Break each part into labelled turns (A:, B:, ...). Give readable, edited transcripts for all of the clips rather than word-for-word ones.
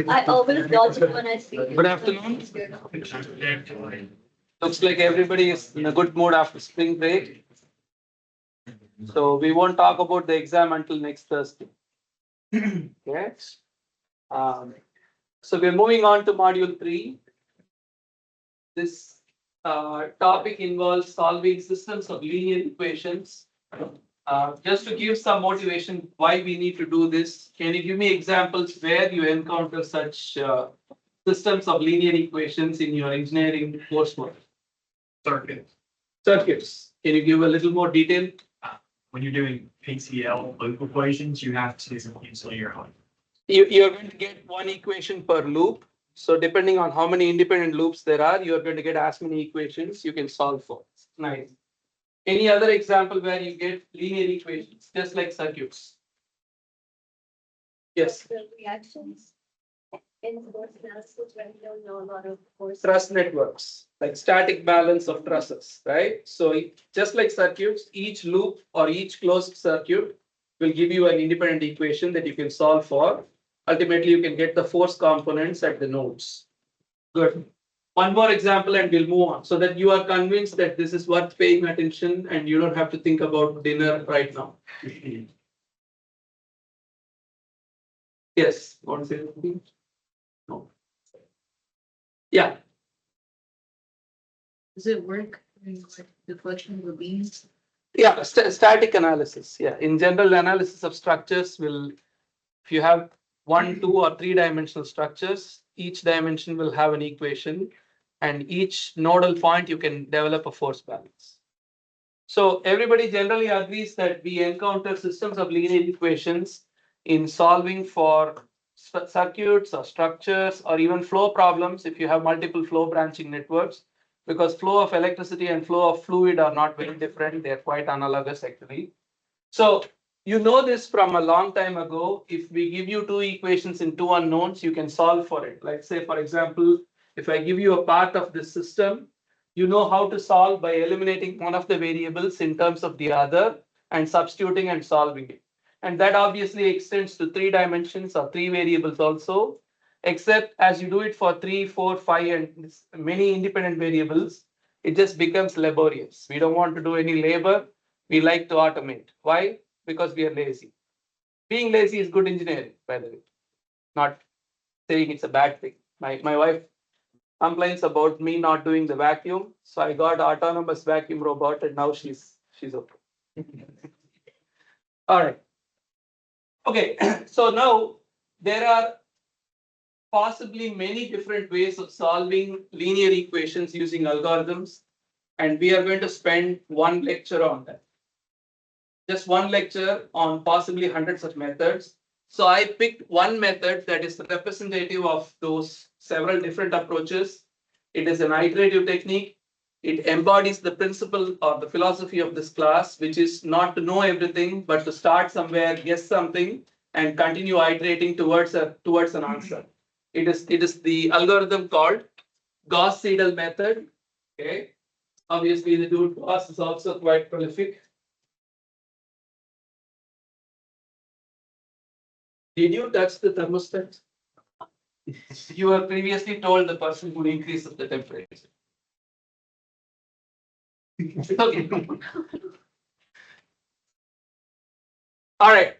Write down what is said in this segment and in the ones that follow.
A: I always dodge it when I see it.
B: Good afternoon. Looks like everybody is in a good mood after spring break. So we won't talk about the exam until next Thursday. Okay. Um, so we're moving on to module 3. This topic involves solving systems of linear equations. Just to give some motivation why we need to do this, can you give me examples where you encounter such systems of linear equations in your engineering coursework? Circuits. Can you give a little more detail?
C: When you're doing PCL loop equations, you have to cancel your own.
B: You're going to get one equation per loop. So depending on how many independent loops there are, you're going to get as many equations you can solve for. Nice. Any other example where you get linear equations, just like circuits? Yes.
A: Reactions in force analysis when you don't know a lot of force.
B: Truss networks, like static balance of trusses, right? So just like circuits, each loop or each closed circuit will give you an independent equation that you can solve for. Ultimately, you can get the force components at the nodes. Good. One more example and we'll move on so that you are convinced that this is worth paying attention and you don't have to think about dinner right now. Yes. Want to say something? No. Yeah.
D: Does it work in the collection of beams?
B: Yeah, static analysis. Yeah, in general, analysis of structures will, if you have 1, 2, or 3-dimensional structures, each dimension will have an equation, and each nodal point you can develop a force balance. So everybody generally agrees that we encounter systems of linear equations in solving for circuits or structures or even flow problems if you have multiple flow branching networks, because flow of electricity and flow of fluid are not very different. They're quite analogous actually. So you know this from a long time ago. If we give you 2 equations in 2 unknowns, you can solve for it. Like say, for example, if I give you a part of this system, you know how to solve by eliminating one of the variables in terms of the other and substituting and solving it. And that obviously extends to 3 dimensions or 3 variables also, except as you do it for 3, 4, 5 and many independent variables, it just becomes laborious. We don't want to do any labor. We like to automate. Why? Because we are lazy. Being lazy is good engineering, by the way. Not saying it's a bad thing. My wife complains about me not doing the vacuum. So I got autonomous vacuum robot and now she's okay. All right. Okay, so now there are possibly many different ways of solving linear equations using algorithms, and we are going to spend one lecture on that. Just one lecture on possibly hundreds of methods. So I picked one method that is representative of those several different approaches. It is an iterative technique. It embodies the principle or the philosophy of this class, which is not to know everything, but to start somewhere, guess something, and continue iterating towards an answer. It is the algorithm called Gauss-Seidel method. Okay. Obviously, the dude Gauss is also quite prolific. Did you touch the thermostat? You were previously told the person would increase the temperature. Okay. All right.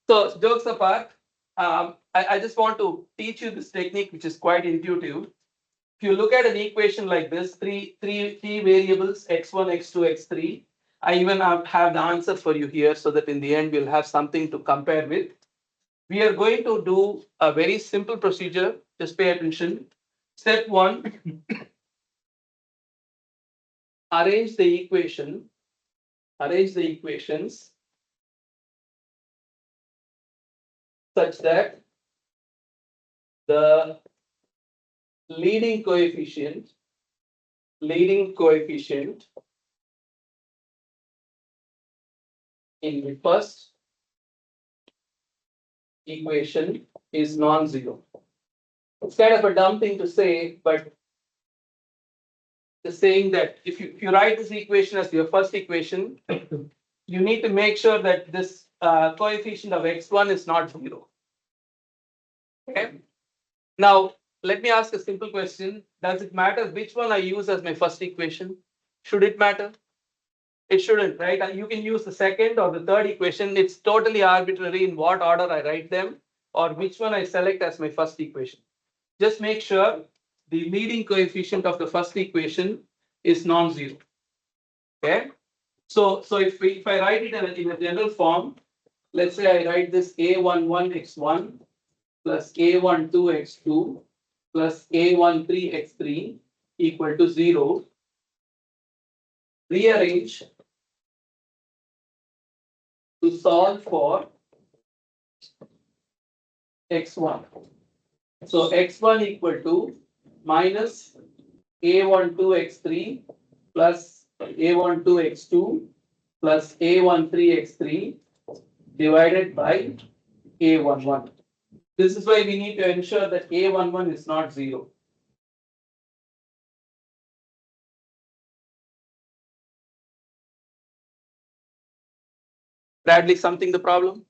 B: So jokes apart, I just want to teach you this technique, which is quite intuitive. If you look at an equation like this, three variables, x1, x2, x3, I even have the answer for you here so that in the end we'll have something to compare with. We are going to do a very simple procedure. Just pay attention. Step 1, arrange the equations such that the leading coefficient in the first equation is non-zero. It's kind of a dumb thing to say, but the saying that if you write this equation as your first equation, you need to make sure that this coefficient of x1 is not zero. Okay. Now, let me ask a simple question. Does it matter which one I use as my first equation? Should it matter? It shouldn't, right? You can use the second or the third equation. It's totally arbitrary in what order I write them or which one I select as my first equation. Just make sure the leading coefficient of the first equation is non-zero. Okay. So if I write it in a general form, let's say I write this a11x1 plus a12x2 plus a13x3 equal to 0. Rearrange to solve for x1. So x1 equal to minus a12x3 plus a12x2 plus a13x3 divided by a11. This is why we need to ensure that a11 is not 0. Bradley, something the problem?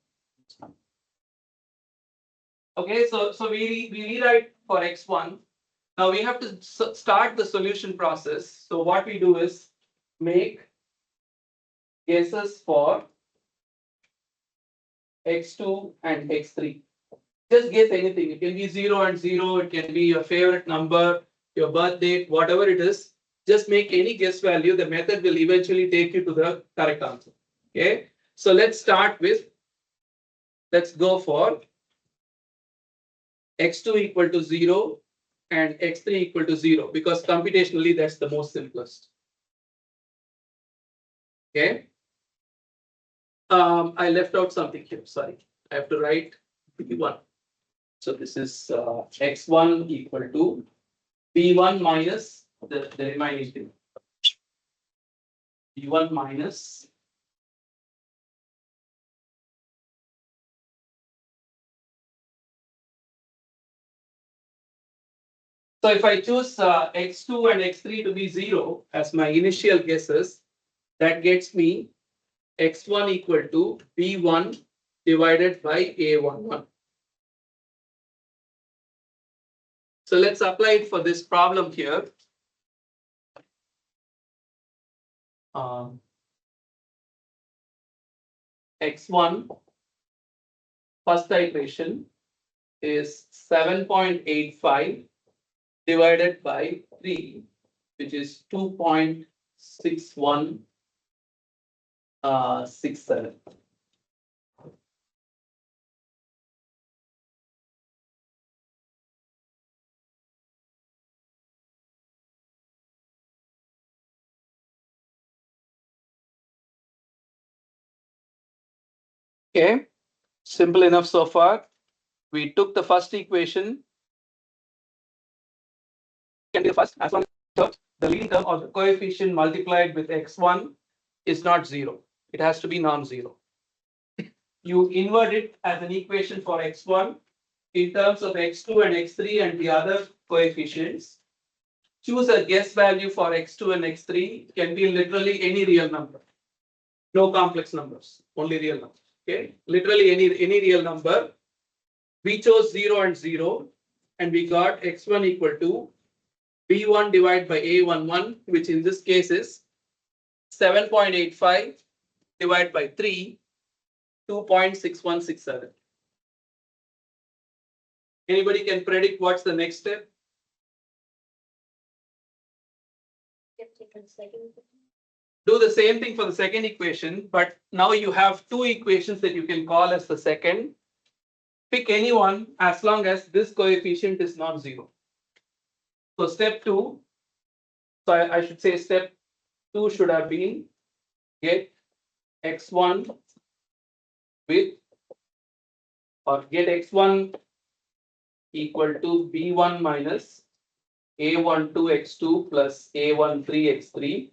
B: Okay, so we rewrite for x1. Now we have to start the solution process. So what we do is make guesses for x2 and x3. Just guess anything. It can be 0 and 0. It can be your favorite number, your birth date, whatever it is. Just make any guess value. The method will eventually take you to the correct answer. Okay. So let's start with, let's go for x2 equal to 0 and x3 equal to 0 because computationally that's the most simplest. Okay. I left out something here. Sorry. I have to write b1. So this is x1 equal to b1 minus the remaining thing. b1 minus so if I choose x2 and x3 to be 0 as my initial guesses, that gets me x1 equal to b1 divided by a11. So let's apply it for this problem here. X1 first iteration is 7.85 divided by 3, which is 2.6167. Okay, simple enough so far. We took the first equation. Can be the first as long as the leading term or the coefficient multiplied with x1 is not 0. It has to be non-zero. You invert it as an equation for x1 in terms of x2 and x3 and the other coefficients. Choose a guess value for x2 and x3. Can be literally any real number. No complex numbers, only real numbers. Okay, literally any real number. We chose 0 and 0 and we got x1 equal to b1 divided by a11, which in this case is 7.85 divided by 3, 2.6167. Anybody can predict what's the next step? Do the same thing for the second equation, but now you have two equations that you can call as the second. Pick any one as long as this coefficient is not 0. So step 2, so I should say step 2 should have been get x1 with or get x1 equal to b1 minus A12x2 plus A13x3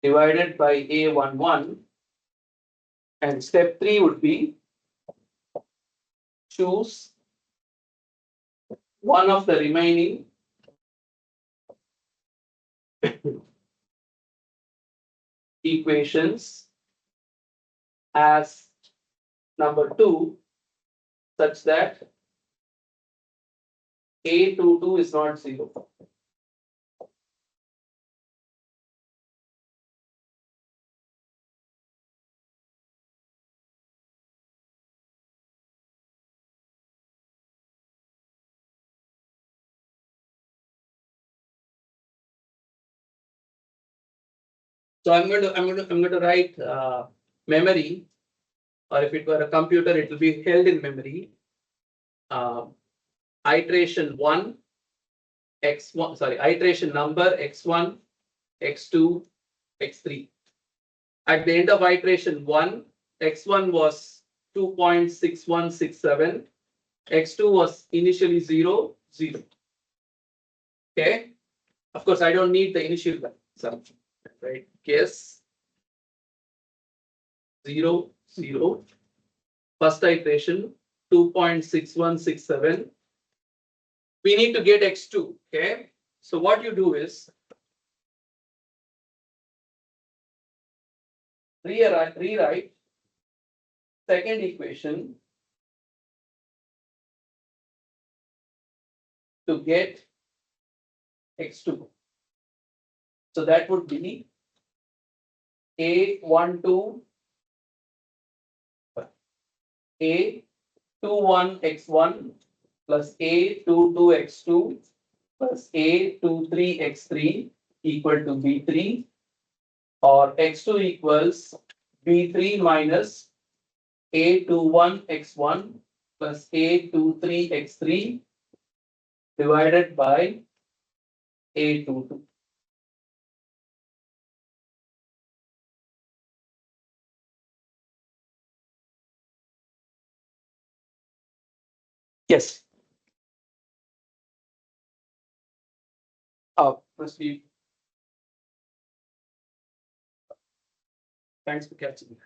B: divided by A11, and step 3 would be choose one of the remaining equations as number 2 such that A22 is not 0. So I'm going to write memory, or if it were a computer, it will be held in memory. Iteration 1, x1, sorry, iteration number x1, x2, x3. At the end of iteration 1, x1 was 2.6167, x2 was initially 0, 0. Okay. Of course, I don't need the initial value, right? Guess 0, 0. First iteration 2.6167. We need to get x2. Okay. So what you do is rewrite second equation to get x2. So that would be A12 A21x1 plus A22x2 plus A23x3 equal to B3, or x2 equals B3 minus A21x1 plus A23x3 divided by A22. Yes. Must be. Thanks for catching that.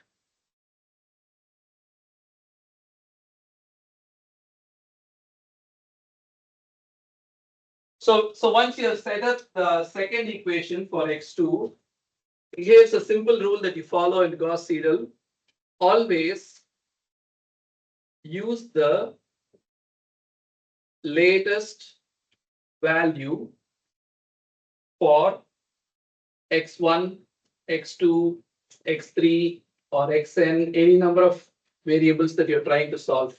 B: So once you have set up the second equation for x2, here's a simple rule that you follow in Gauss Seidel. Always use the latest value for x1, x2, x3, or xn, any number of variables that you're trying to solve.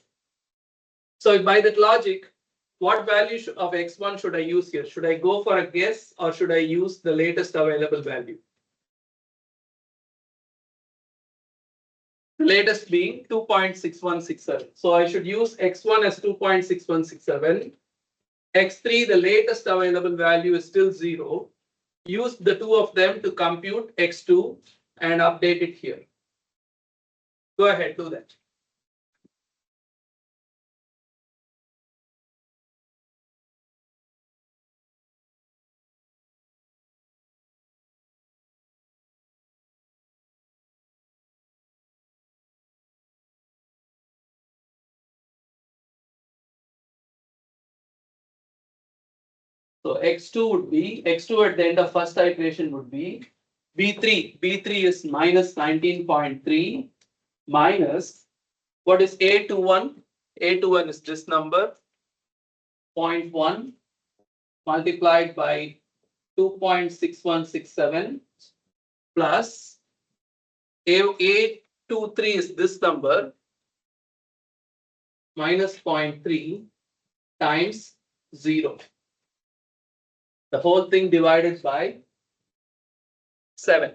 B: So by that logic, what value of x1 should I use here? Should I go for a guess, or should I use the latest available value? The latest being 2.6167. So I should use x1 as 2.6167. x3, the latest available value is still 0. Use the two of them to compute x2 and update it here. Go ahead, do that. So x2 would be, x2 at the end of first iteration would be B3. B3 is minus 19.3 minus, what is A21? A21 is this number, 0.1 multiplied by 2.6167 plus A23 is this number, minus 0.3 times 0. The whole thing divided by 7.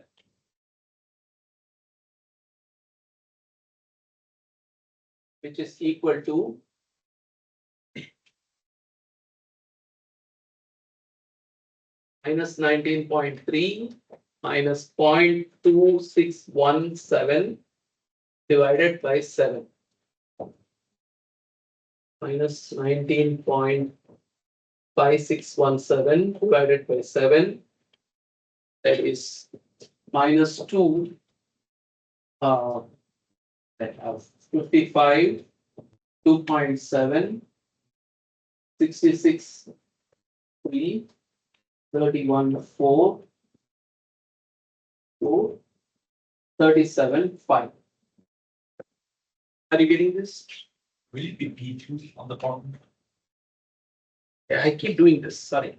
B: Which is equal to minus 19.3 minus 0.2617 divided by 7. minus 19.5617 divided by 7. That is minus 2. That have 55, 2.7, 66, 3, 31, 4, 4, 37, 5. Are you getting this?
C: Will it be P2 on the bottom?
B: Yeah, I keep doing this, sorry.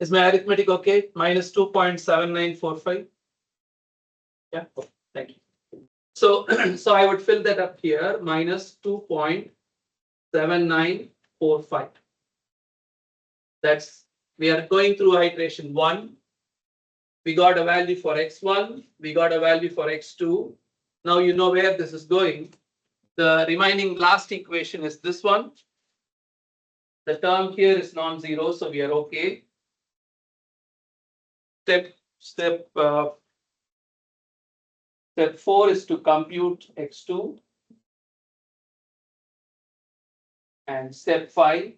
B: Is my arithmetic okay? Minus 2.7945. Yeah, thank you. So, so I would fill that up here, minus 2.7945. That's, we are going through iteration 1. We got a value for x1, we got a value for x2. Now you know where this is going. The remaining last equation is this one. The term here is non-zero, so we are okay. Step 4 is to compute x2. And step 5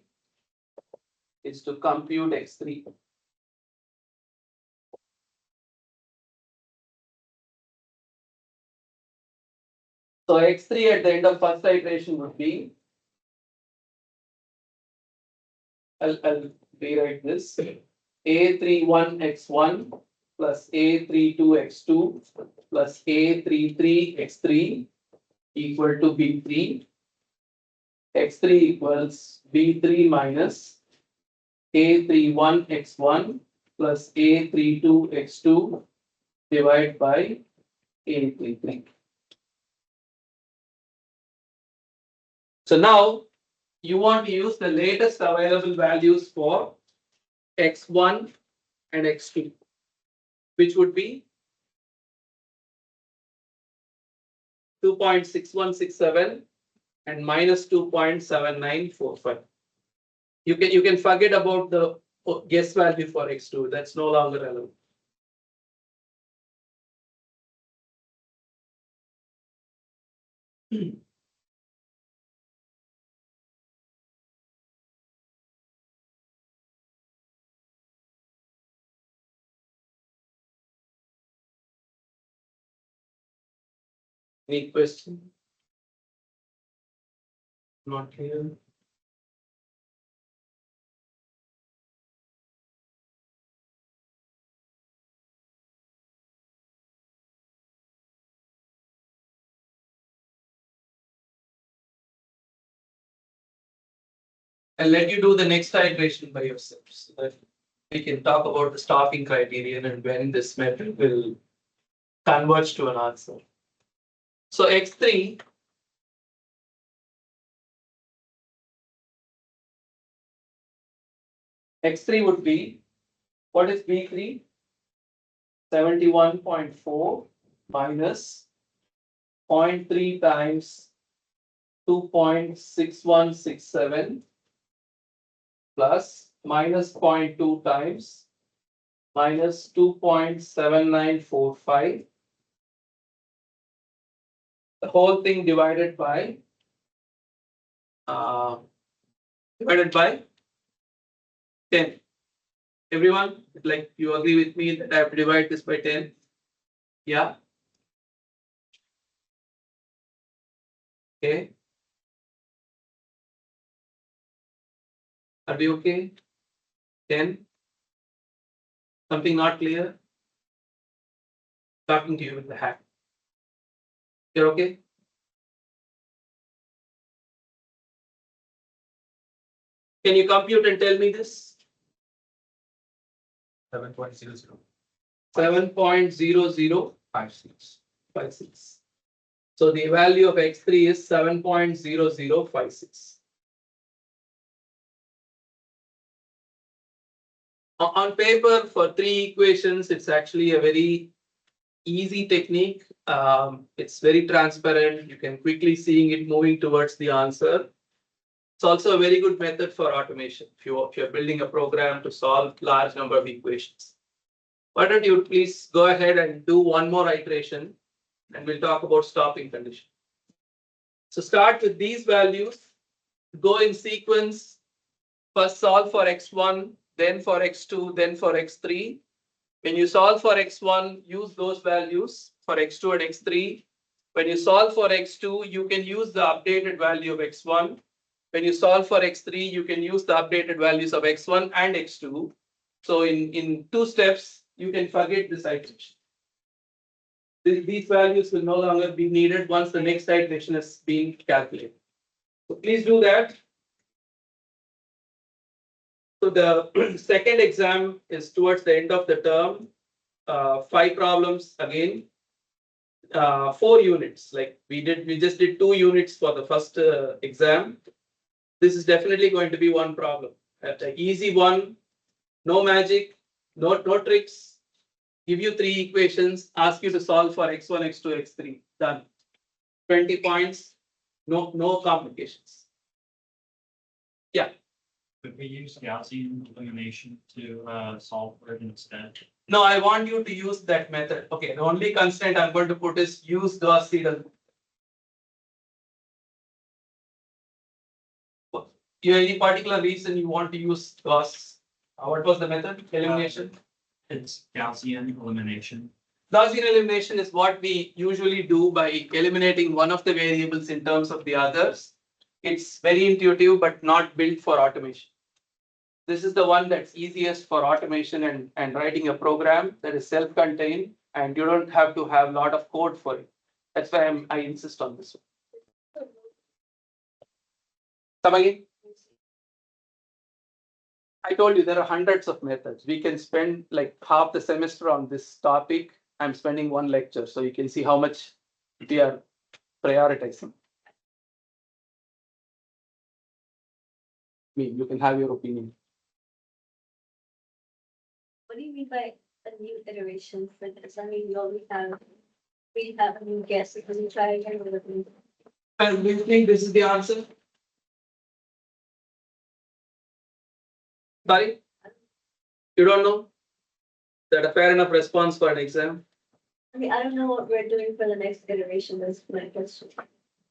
B: is to compute x3. So x3 at the end of first iteration would be, I'll rewrite this, a31x1 plus a32x2 plus a33x3 equal to b3. x3 equals b3 minus a31x1 plus a32x2 divided by a33. So now you want to use the latest available values for x1 and x2, which would be 2.6167 and minus 2.7945. You can forget about the guess value for x2. That's no longer relevant. Any question? Not clear. I'll let you do the next iteration by yourself so that we can talk about the stopping criterion and when this method will converge to an answer. So x3 would be, what is b3? 71.4 minus 0.3 times 2.6167 plus minus 0.2 times minus 2.7945. The whole thing divided by 10. Everyone, like you agree with me that I have to divide this by 10? Yeah. Okay. Are we okay? 10. Something not clear? Talking to you with the hat. You're okay? Can you compute and tell me this?
C: 7.00.
B: 7.0056. So the value of x3 is 7.0056. On paper, for 3 equations, it's actually a very easy technique. It's very transparent. You can quickly seeing it moving towards the answer. It's also a very good method for automation if you're building a program to solve large number of equations. Why don't you please go ahead and do one more iteration and we'll talk about stopping condition. So start with these values, go in sequence, first solve for x1, then for x2, then for x3. When you solve for x1, use those values for x2 and x3. When you solve for x2, you can use the updated value of x1. When you solve for x3, you can use the updated values of x1 and x2. So in 2 steps, you can forget this iteration. These values will no longer be needed once the next iteration has been calculated. So please do that. So the second exam is towards the end of the term. 5 problems again. 4 units. Like we just did 2 units for the first exam. This is definitely going to be one problem. An easy one, no magic, no tricks. Give you 3 equations, ask you to solve for x1, x2, x3. Done. 20 points, no complications. Yeah.
C: Could we use Gaussian elimination to solve for it instead?
B: No, I want you to use that method. Okay, the only constraint I'm going to put is use Gaussian. You have any particular reason you want to use Gauss? What was the method? Elimination?
C: It's Gaussian elimination.
B: Gaussian elimination is what we usually do by eliminating one of the variables in terms of the others. It's very intuitive, but not built for automation. This is the one that's easiest for automation and writing a program that is self-contained, and you don't have to have a lot of code for it. That's why I insist on this one. Come again? I told you there are hundreds of methods. We can spend like half the semester on this topic. I'm spending 1 lecture, so you can see how much we are prioritizing. I mean, you can have your opinion.
A: What do you mean by a new iteration for this? I mean, we have a new guess because we try again with a new.
B: And do you think this is the answer? Sorry? You don't know? Is that a fair enough response for an exam?
A: I mean, I don't know what we're doing for the next iteration. That's my question.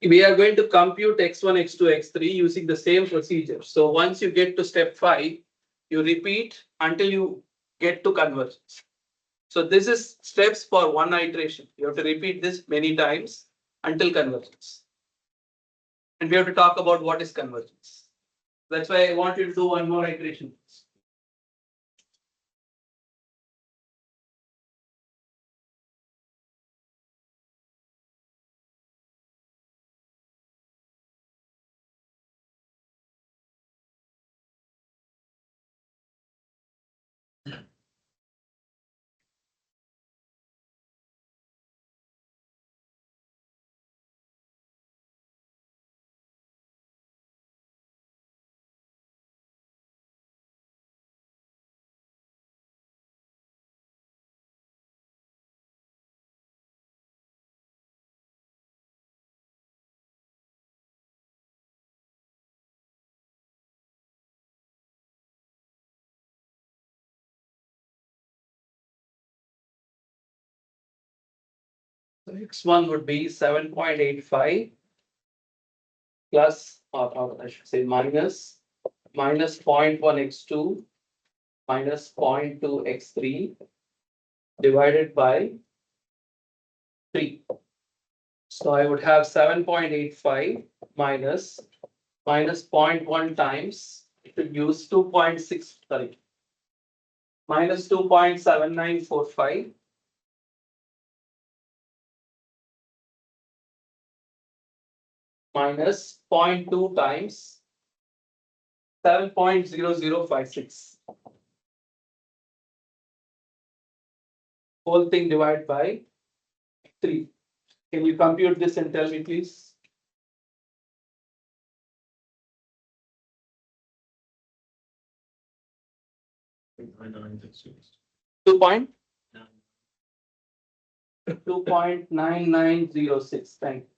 B: We are going to compute x1, x2, x3 using the same procedure. So once you get to step 5, you repeat until you get to convergence. So this is steps for 1 iteration. You have to repeat this many times until convergence. And we have to talk about what is convergence. That's why I want you to do 1 more iteration. So x1 would be 7.85 plus, or I should say minus 0.1 x2 minus 0.2 x3 divided by 3. So I would have 7.85 minus 0.1 times, it will use 2.6, sorry, minus 2.7945 minus 0.2 times 7.0056. Whole thing divided by 3. Can you compute this and tell me, please? Two point 2.9906. Thank you.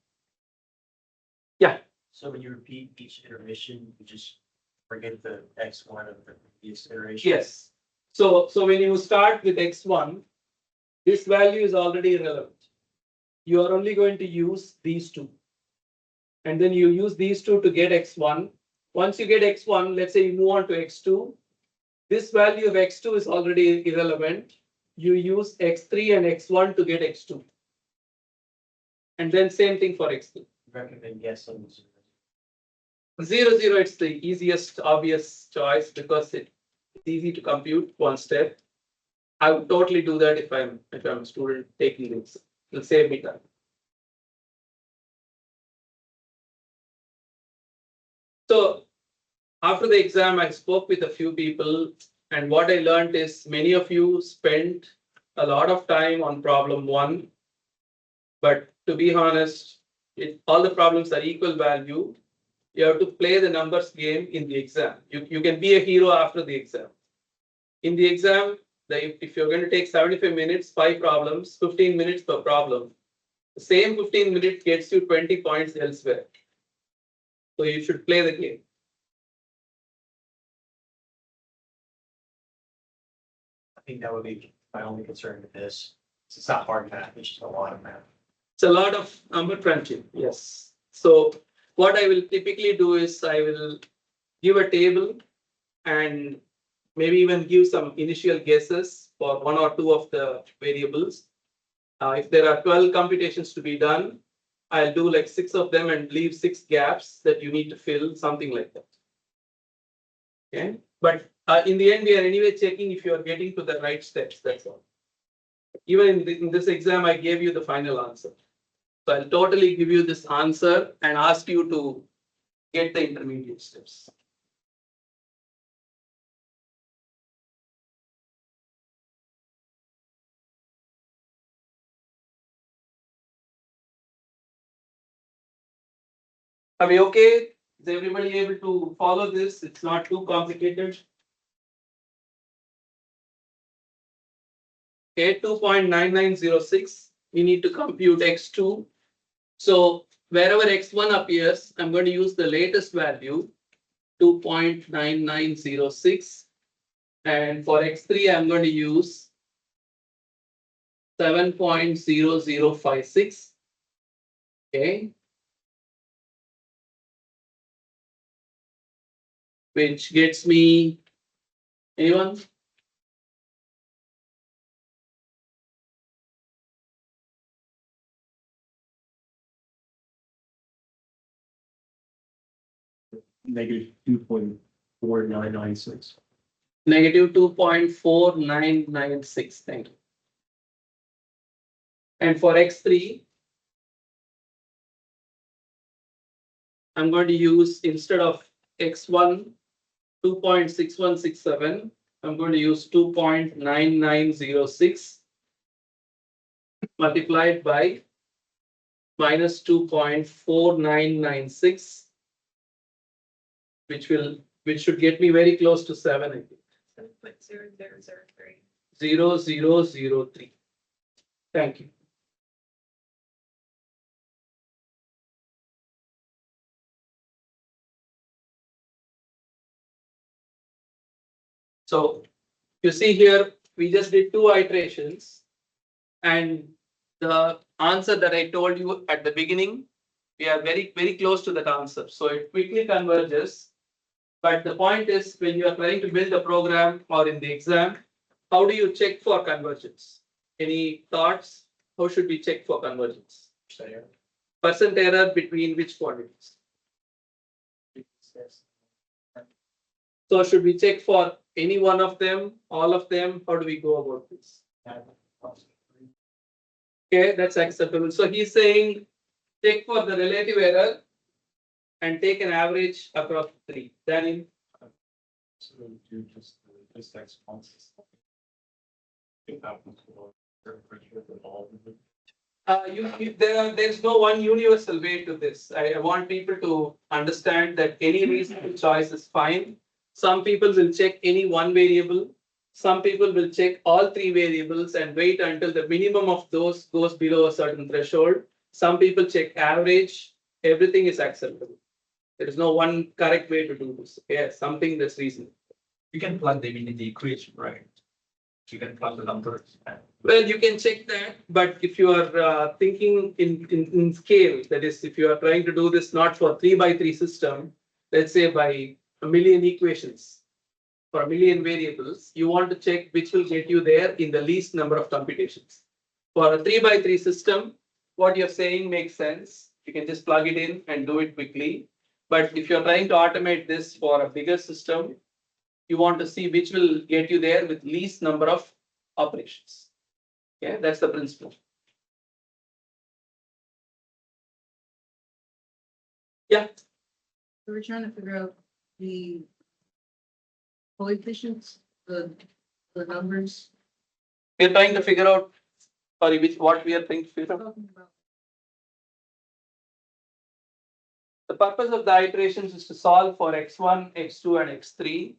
B: Yeah.
E: So when you repeat each iteration, you just forget the x1 of the previous iteration?
B: Yes. So when you start with x1, this value is already irrelevant. You are only going to use these two. And then you use these two to get x1. Once you get x1, let's say you move on to x2. This value of x2 is already irrelevant. You use x3 and x1 to get x2. And then same thing for x3.
C: Recommend yes on
B: 0, 0, it's the easiest, obvious choice because it's easy to compute one step. I would totally do that if I'm a student taking this. It'll save me time. So after the exam, I spoke with a few people, and what I learned is many of you spent a lot of time on problem 1. But to be honest, all the problems are equal value. You have to play the numbers game in the exam. You can be a hero after the exam. In the exam, if you're going to take 75 minutes, 5 problems, 15 minutes per problem, the same 15 minutes gets you 20 points elsewhere. So you should play the game.
C: I think that would be my only concern with this. It's not hard math, it's just a lot of math.
B: It's a lot of number crunching, yes. So what I will typically do is I will give a table and maybe even give some initial guesses for 1 or 2 of the variables. If there are 12 computations to be done, I'll do like 6 of them and leave 6 gaps that you need to fill, something like that. Okay, but in the end, we are anyway checking if you are getting to the right steps, that's all. Even in this exam, I gave you the final answer. So I'll totally give you this answer and ask you to get the intermediate steps. Are we okay? Is everybody able to follow this? It's not too complicated. Okay, 2.9906. We need to compute x2. So wherever x1 appears, I'm going to use the latest value, 2.9906. And for x3, I'm going to use 7.0056. Okay. Which gets me, anyone?
C: Negative 2.4996.
B: Negative 2.4996. Thank you. And for x3, I'm going to use, instead of x1, 2.6167, I'm going to use 2.9906 multiplied by minus 2.4996, which should get me very close to 7, I think.
D: 7.0003.
B: 0003. Thank you. So you see here, we just did 2 iterations, and the answer that I told you at the beginning, we are very, very close to that answer. So it quickly converges. But the point is, when you are trying to build a program or in the exam, how do you check for convergence? Any thoughts? How should we check for convergence? Percent error between which quantities? So should we check for any one of them, all of them? How do we go about this? Okay, that's acceptable. So he's saying check for the relative error and take an average across 3. Daniel?
C: So do just X once.
B: There's no one universal way to this. I want people to understand that any reasonable choice is fine. Some people will check any one variable. Some people will check all 3 variables and wait until the minimum of those goes below a certain threshold. Some people check average. Everything is acceptable. There is no one correct way to do this. Yeah, something that's reasonable.
C: You can plug them into the equation, right? You can plug the numbers.
B: Well, you can check that, but if you are thinking in scale, that is, if you are trying to do this not for 3 by 3 system, let's say by a million equations for a million variables, you want to check which will get you there in the least number of computations. For a 3 by 3 system, what you're saying makes sense. You can just plug it in and do it quickly. But if you're trying to automate this for a bigger system, you want to see which will get you there with least number of operations. Okay, that's the principle. Yeah,
E: We were trying to figure out the coefficients, the numbers.
B: we're trying to figure out, sorry, what we are trying to figure out.
E: Talking about
B: The purpose of the iterations is to solve for x1, x2, and x3,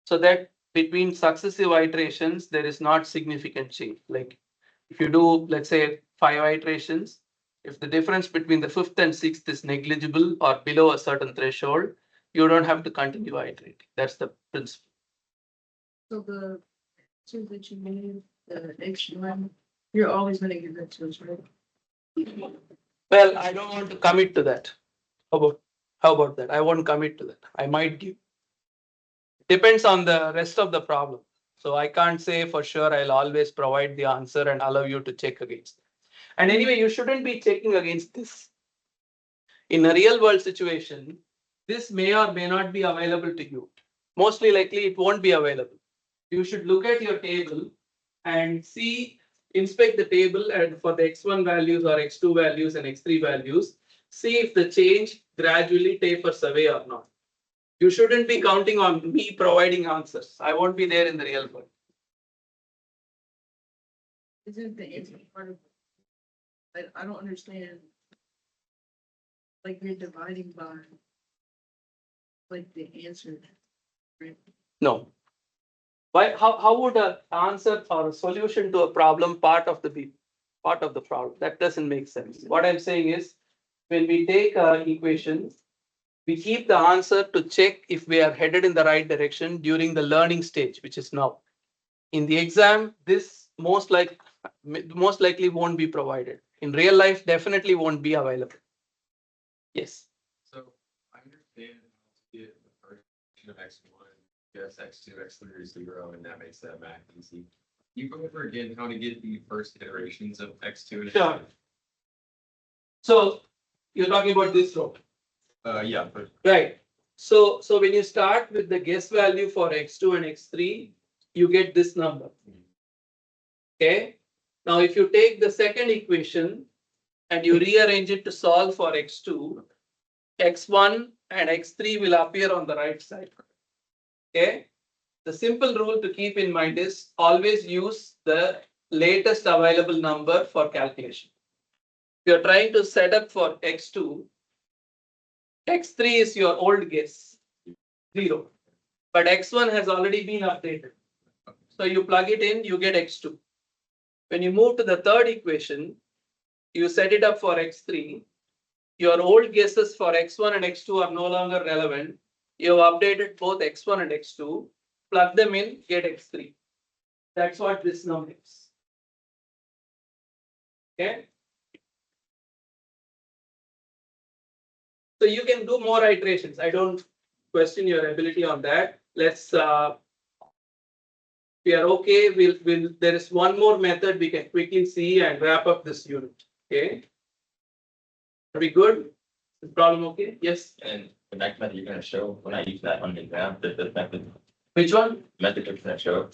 B: so that between successive iterations, there is not significant change. Like if you do, let's say, 5 iterations, if the difference between the 5th and 6th is negligible or below a certain threshold, you don't have to continue iterating. That's the principle.
E: so the two that you made, the H1, you're always gonna give that to us, right?
B: Well, I don't want to commit to that. How about that? I won't commit to that. I might give. Depends on the rest of the problem. So I can't say for sure I'll always provide the answer and allow you to check against it. And anyway, you shouldn't be checking against this. In a real world situation, this may or may not be available to you. Mostly likely it won't be available. You should look at your table and see, inspect the table and for the x1 values or x2 values and x3 values, see if the change gradually tapers away or not. You shouldn't be counting on me providing answers. I won't be there in the real world.
E: Isn't the answer part of, I don't understand. Like you're dividing by, like the answer, right?
B: No. Why? How would an answer or a solution to a problem part of the problem? That doesn't make sense. What I'm saying is, when we take an equation, we keep the answer to check if we are headed in the right direction during the learning stage, which is now. In the exam, this most likely won't be provided. In real life, definitely won't be available. Yes.
F: So I understand how to get the first of x1, yes, x2, x3 is 0, and that makes that math easy. You go over again how to get the first iterations of x2 and
B: Sure. So you're talking about this row.
F: Yeah, but
B: Right. So when you start with the guess value for x2 and x3, you get this number. Okay. Now, if you take the second equation and you rearrange it to solve for x2, x1 and x3 will appear on the right side. Okay. The simple rule to keep in mind is always use the latest available number for calculation. If you're trying to set up for x2, x3 is your old guess, 0. But x1 has already been updated. So you plug it in, you get x2. When you move to the third equation, you set it up for x3. Your old guesses for x1 and x2 are no longer relevant. You have updated both x1 and x2, plug them in, get x3. That's what this number is. Okay. So you can do more iterations. I don't question your ability on that. Let's we are okay. There is one more method we can quickly see and wrap up this unit. Okay. Are we good? The problem okay? Yes.
G: And the next method you're gonna show, when I use that on the exam, the method,
B: Which one?
G: method you're gonna show.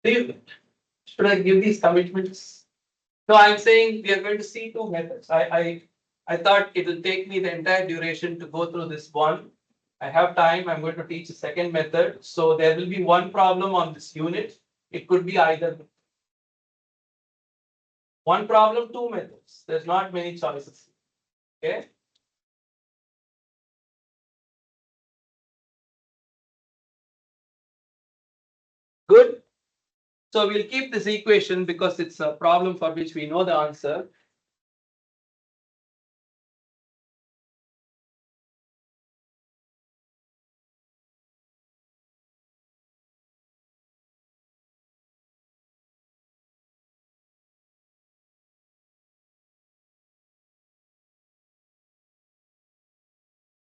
B: Should I give these commitments? No, I'm saying we are going to see two methods. I thought it will take me the entire duration to go through this one. I have time. I'm going to teach a second method. So there will be one problem on this unit. It could be either one problem, two methods. There's not many choices. Okay. Good. So we'll keep this equation because it's a problem for which we know the answer.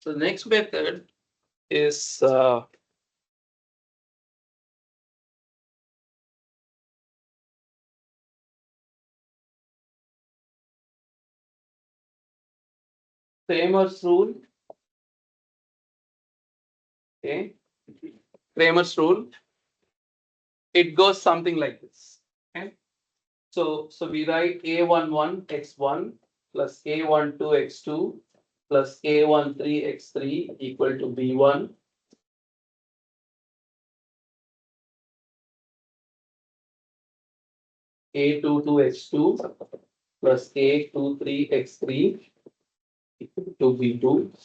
B: So the next method is Kramer's rule. Okay, Kramer's rule. It goes something like this. Okay, so we write a11 x1 plus a12 x2 plus a13 x3 equal to b1. A22 x2 plus a23 x3 equal to b2.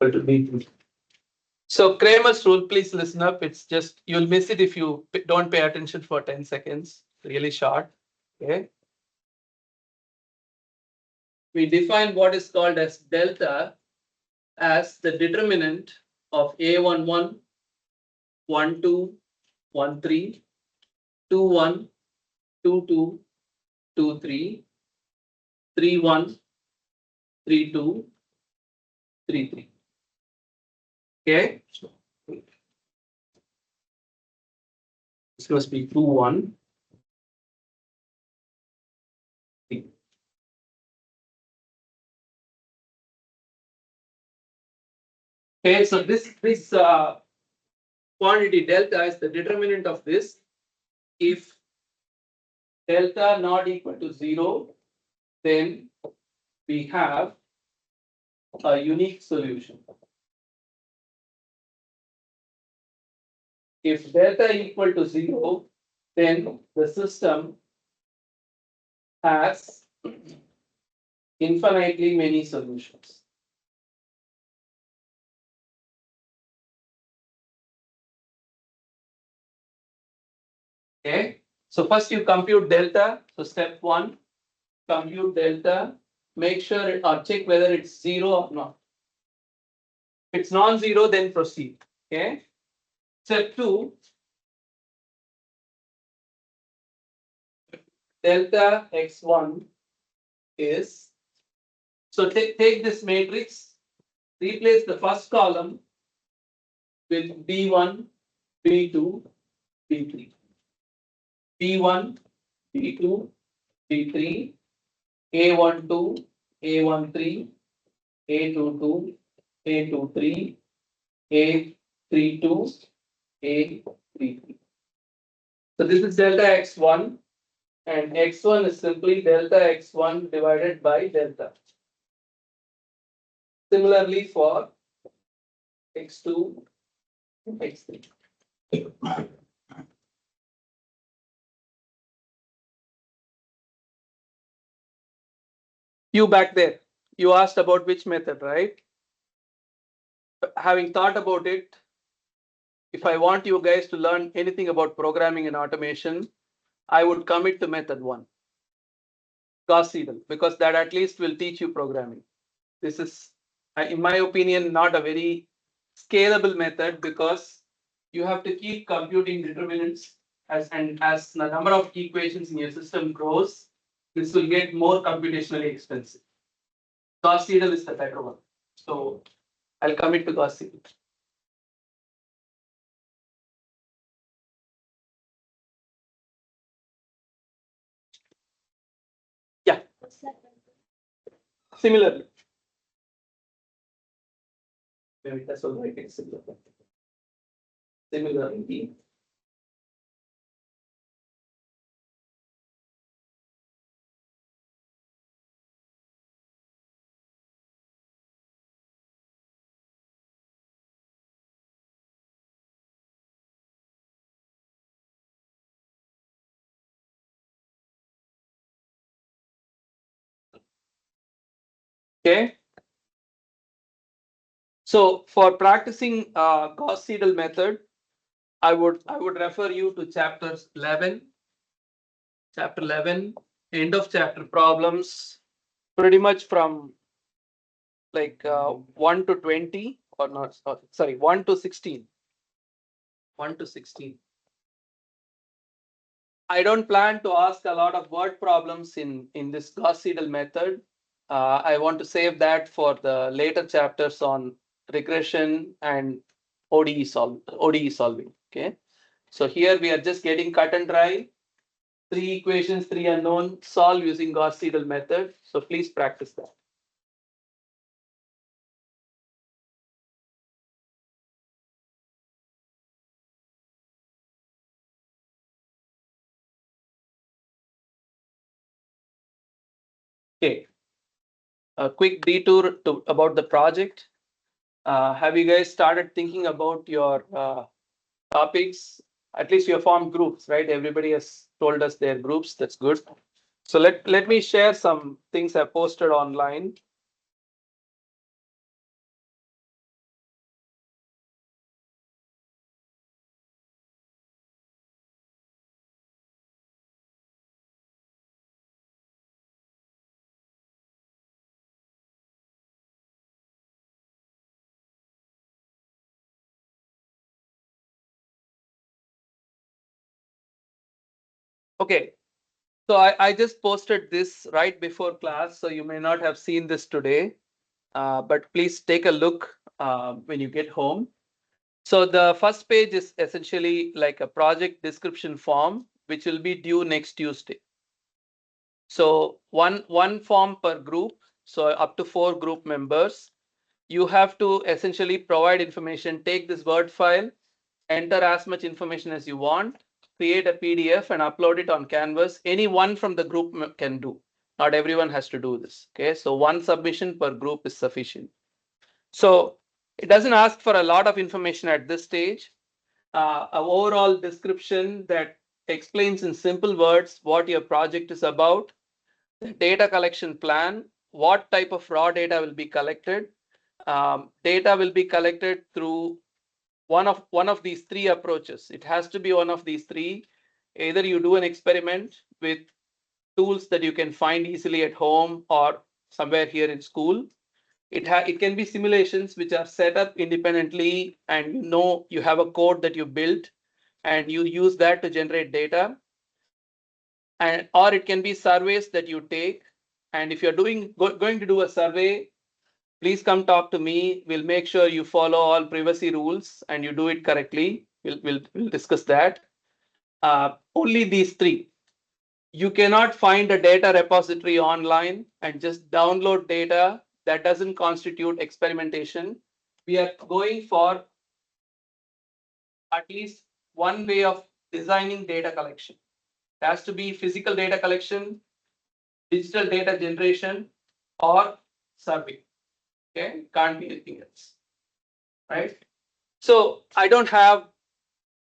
B: Equal to b2. So Kramer's rule, please listen up. It's just, you'll miss it if you don't pay attention for 10 seconds. Really short. Okay. We define what is called as delta as the determinant of A11, 12, 13, 21, 22, 23, 31, 32, 33. Okay. This must be 21. Okay, so this quantity delta is the determinant of this. If delta not equal to 0, then we have a unique solution. If delta equal to 0, then the system has infinitely many solutions. Okay, so first you compute delta. So step 1, compute delta, make sure or check whether it's 0 or not. If it's non-zero, then proceed. Okay. Step 2, delta x1 is, so take this matrix, replace the first column with B1, B2, B3. B1, B2, B3, A12, A13, A22, A23, A32, A33. So this is delta x1, and x1 is simply delta x1 divided by delta. Similarly for x2, x3. You back there, you asked about which method, right? Having thought about it, if I want you guys to learn anything about programming and automation, I would commit to method 1, Gauss-Seidel, because that at least will teach you programming. This is, in my opinion, not a very scalable method because you have to keep computing determinants as the number of equations in your system grows, this will get more computationally expensive. Gauss-Seidel is the better one. So I'll commit to Gauss-Seidel. Yeah,
A: What's that?
B: similarly. Maybe that's all right. Similarly. Similarly. Okay. So for practicing Gauss-Seidel method, I would refer you to chapter 11, end of chapter problems, pretty much from like 1 to 20 or not, sorry, 1 to 16. 1 to 16. I don't plan to ask a lot of word problems in this Gauss-Seidel method. I want to save that for the later chapters on regression and ODE solving. Okay. So here we are just getting cut and dry. 3 equations, 3 unknown, solve using Gauss-Seidel method. So please practice that. Okay. A quick detour about the project. Have you guys started thinking about your topics? At least you have formed groups, right? Everybody has told us their groups. That's good. So let me share some things I posted online. Okay. So I just posted this right before class, so you may not have seen this today, but please take a look when you get home. So the first page is essentially like a project description form, which will be due next Tuesday. So one form per group, so up to 4 group members. You have to essentially provide information, take this Word file, enter as much information as you want, create a PDF and upload it on Canvas. Anyone from the group can do. Not everyone has to do this. Okay, so one submission per group is sufficient. So it doesn't ask for a lot of information at this stage. An overall description that explains in simple words what your project is about, the data collection plan, what type of raw data will be collected. Data will be collected through one of these 3 approaches. It has to be one of these 3. Either you do an experiment with tools that you can find easily at home or somewhere here in school. It can be simulations which are set up independently, and you have a code that you built and you use that to generate data. And or it can be surveys that you take. And if you're going to do a survey, please come talk to me. We'll make sure you follow all privacy rules and you do it correctly. We'll discuss that. Only these 3. You cannot find a data repository online and just download data. That doesn't constitute experimentation. We are going for at least one way of designing data collection. It has to be physical data collection, digital data generation, or survey. Okay, can't be anything else, right? So I don't have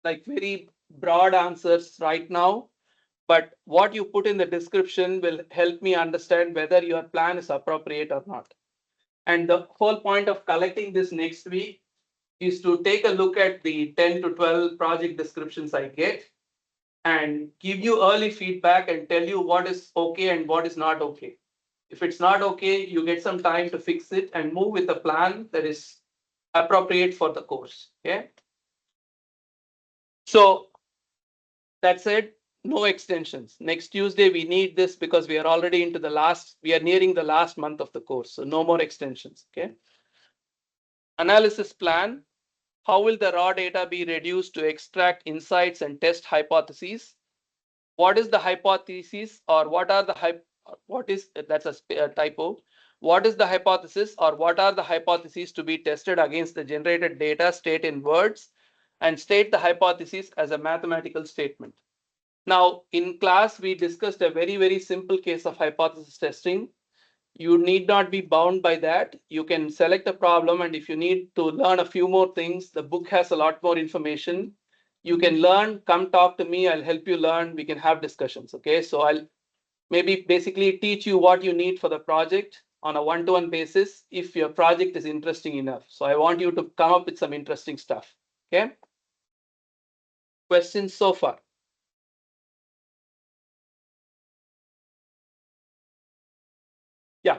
B: like very broad answers right now, but what you put in the description will help me understand whether your plan is appropriate or not. And the whole point of collecting this next week is to take a look at the 10 to 12 project descriptions I get and give you early feedback and tell you what is okay and what is not okay. If it's not okay, you get some time to fix it and move with a plan that is appropriate for the course. Okay. So that's it. No extensions. Next Tuesday, we need this because we are already we are nearing the last month of the course. So no more extensions. Okay. Analysis plan. How will the raw data be reduced to extract insights and test hypotheses? What is the hypothesis, or what are the that's a typo. What is the hypothesis, or what are the hypotheses to be tested against the generated data? State in words and state the hypothesis as a mathematical statement. Now in class, we discussed a very simple case of hypothesis testing. You need not be bound by that. You can select a problem, and if you need to learn a few more things, the book has a lot more information. You can learn, come talk to me, I'll help you learn, we can have discussions. Okay, so I'll maybe basically teach you what you need for the project on a one-to-one basis if your project is interesting enough. So I want you to come up with some interesting stuff. Okay, questions so far? Yeah.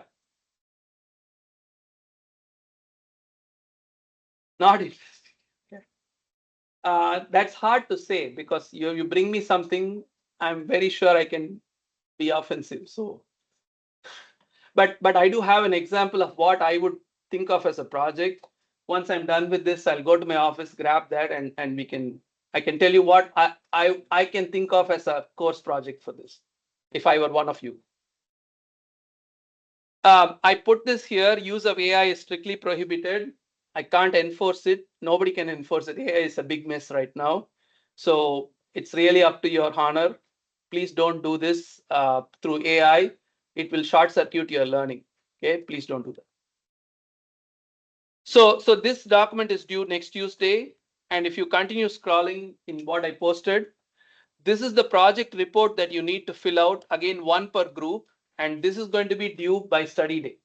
B: Not interesting. Okay. That's hard to say because you bring me something, I'm very sure I can be offensive. So, but I do have an example of what I would think of as a project. Once I'm done with this, I'll go to my office, grab that, and I can tell you what I can think of as a course project for this, if I were one of you. I put this here. Use of AI is strictly prohibited. I can't enforce it. Nobody can enforce it. AI is a big mess right now. So it's really up to your honor. Please don't do this through AI. It will short circuit your learning. Okay, please don't do that. So this document is due next Tuesday. And if you continue scrolling in what I posted, this is the project report that you need to fill out, again, one per group. And this is going to be due by study day.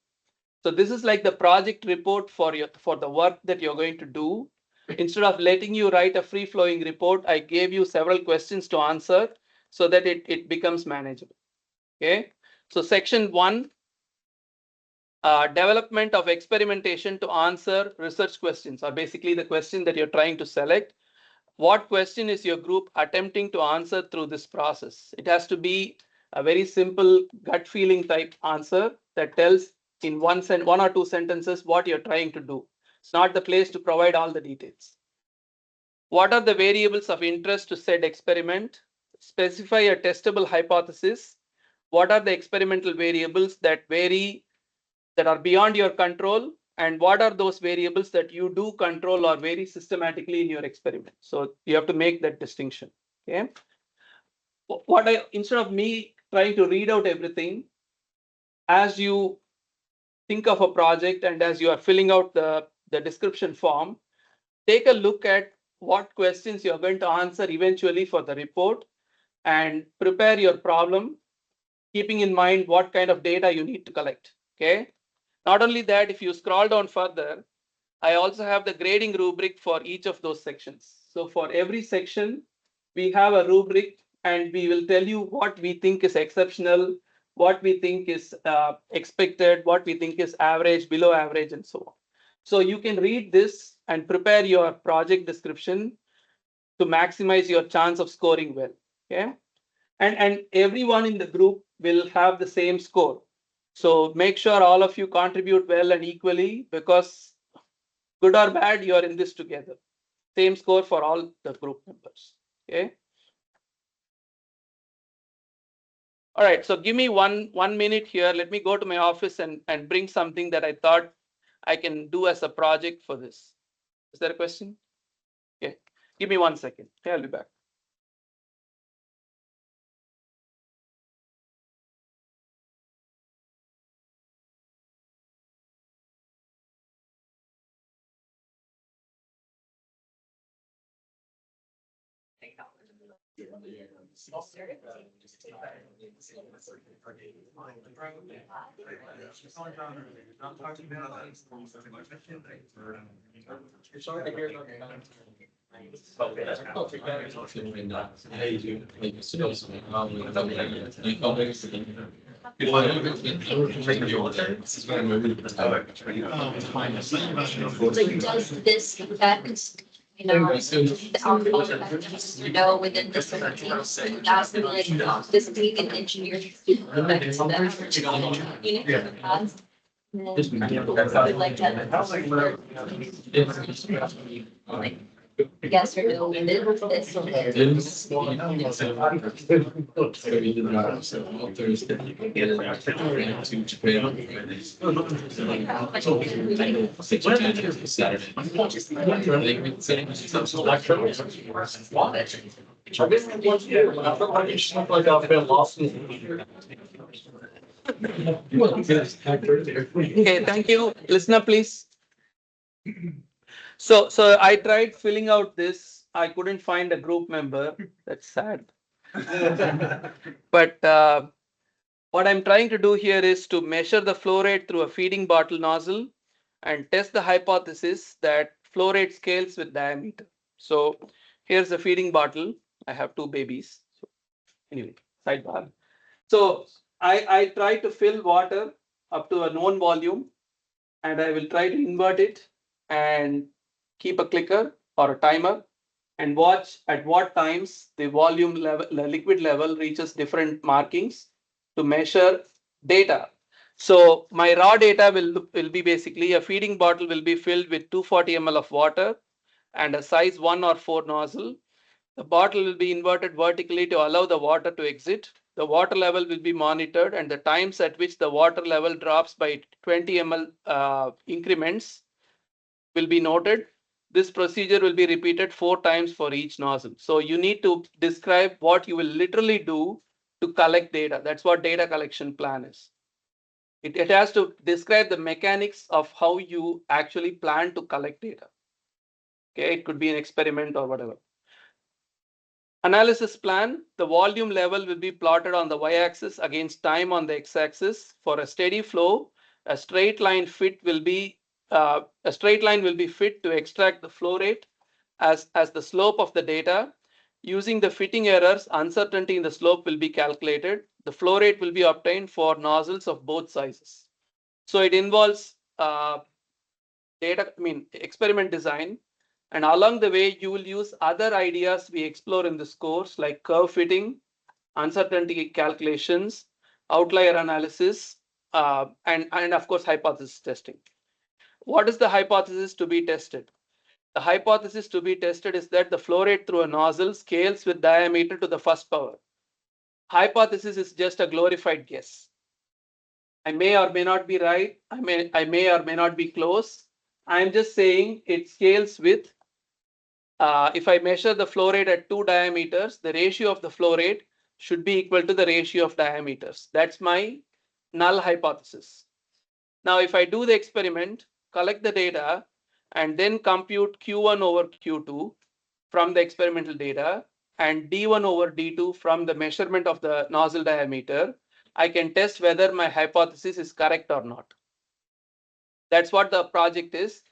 B: So this is like the project report for the work that you're going to do. Instead of letting you write a free flowing report, I gave you several questions to answer so that it becomes manageable. Okay. So section 1, development of experimentation to answer research questions, or basically the question that you're trying to select. What question is your group attempting to answer through this process? It has to be a very simple gut feeling type answer that tells in one or two sentences what you're trying to do. It's not the place to provide all the details. What are the variables of interest to said experiment? Specify a testable hypothesis. What are the experimental variables that vary, that are beyond your control? And what are those variables that you do control or vary systematically in your experiment? So you have to make that distinction. Okay. Instead of me trying to read out everything, as you think of a project and as you are filling out the description form, take a look at what questions you're going to answer eventually for the report and prepare your problem, keeping in mind what kind of data you need to collect. Okay. Not only that, if you scroll down further, I also have the grading rubric for each of those sections. So for every section, we have a rubric and we will tell you what we think is exceptional, what we think is expected, what we think is average, below average, and so on. So you can read this and prepare your project description to maximize your chance of scoring well. Okay. And everyone in the group will have the same score. So make sure all of you contribute well and equally, because good or bad, you are in this together. Same score for all the group members. Okay. All right. So give me one minute here. Let me go to my office and bring something that I thought I can do as a project for this. Is there a question? Okay. Give me 1 second. Okay, I'll be back.
A: Like, does this affect, the outcome factors, within this team? That's like, this being an engineer affects the average unit in the past. And then, like, like, yes or no, within this or
B: Okay, thank you. Listener, please. So I tried filling out this. I couldn't find a group member. That's sad. But what I'm trying to do here is to measure the flow rate through a feeding bottle nozzle and test the hypothesis that flow rate scales with diameter. So here's a feeding bottle. I have 2 babies. So anyway, sidebar. So I try to fill water up to a known volume, and I will try to invert it and keep a clicker or a timer and watch at what times the volume level, the liquid level reaches different markings to measure data. So my raw data will be basically a feeding bottle will be filled with 240 ml of water and a size 1 or 4 nozzle. The bottle will be inverted vertically to allow the water to exit. The water level will be monitored and the times at which the water level drops by 20 ml increments will be noted. This procedure will be repeated 4 times for each nozzle. So you need to describe what you will literally do to collect data. That's what data collection plan is. It has to describe the mechanics of how you actually plan to collect data. Okay, it could be an experiment or whatever. Analysis plan, the volume level will be plotted on the y-axis against time on the x-axis. For a steady flow, a straight line will be fit to extract the flow rate as the slope of the data. Using the fitting errors, uncertainty in the slope will be calculated. The flow rate will be obtained for nozzles of both sizes. So it involves experiment design. And along the way, you will use other ideas we explore in this course, like curve fitting, uncertainty calculations, outlier analysis, and of course, hypothesis testing. What is the hypothesis to be tested? The hypothesis to be tested is that the flow rate through a nozzle scales with diameter to the first power. Hypothesis is just a glorified guess. I may or may not be right. I may or may not be close. I'm just saying it scales with if I measure the flow rate at 2 diameters, the ratio of the flow rate should be equal to the ratio of diameters. That's my null hypothesis. Now, if I do the experiment, collect the data, and then compute Q1 over Q2 from the experimental data and D1 over D2 from the measurement of the nozzle diameter, I can test whether my hypothesis is correct or not. That's what the project is.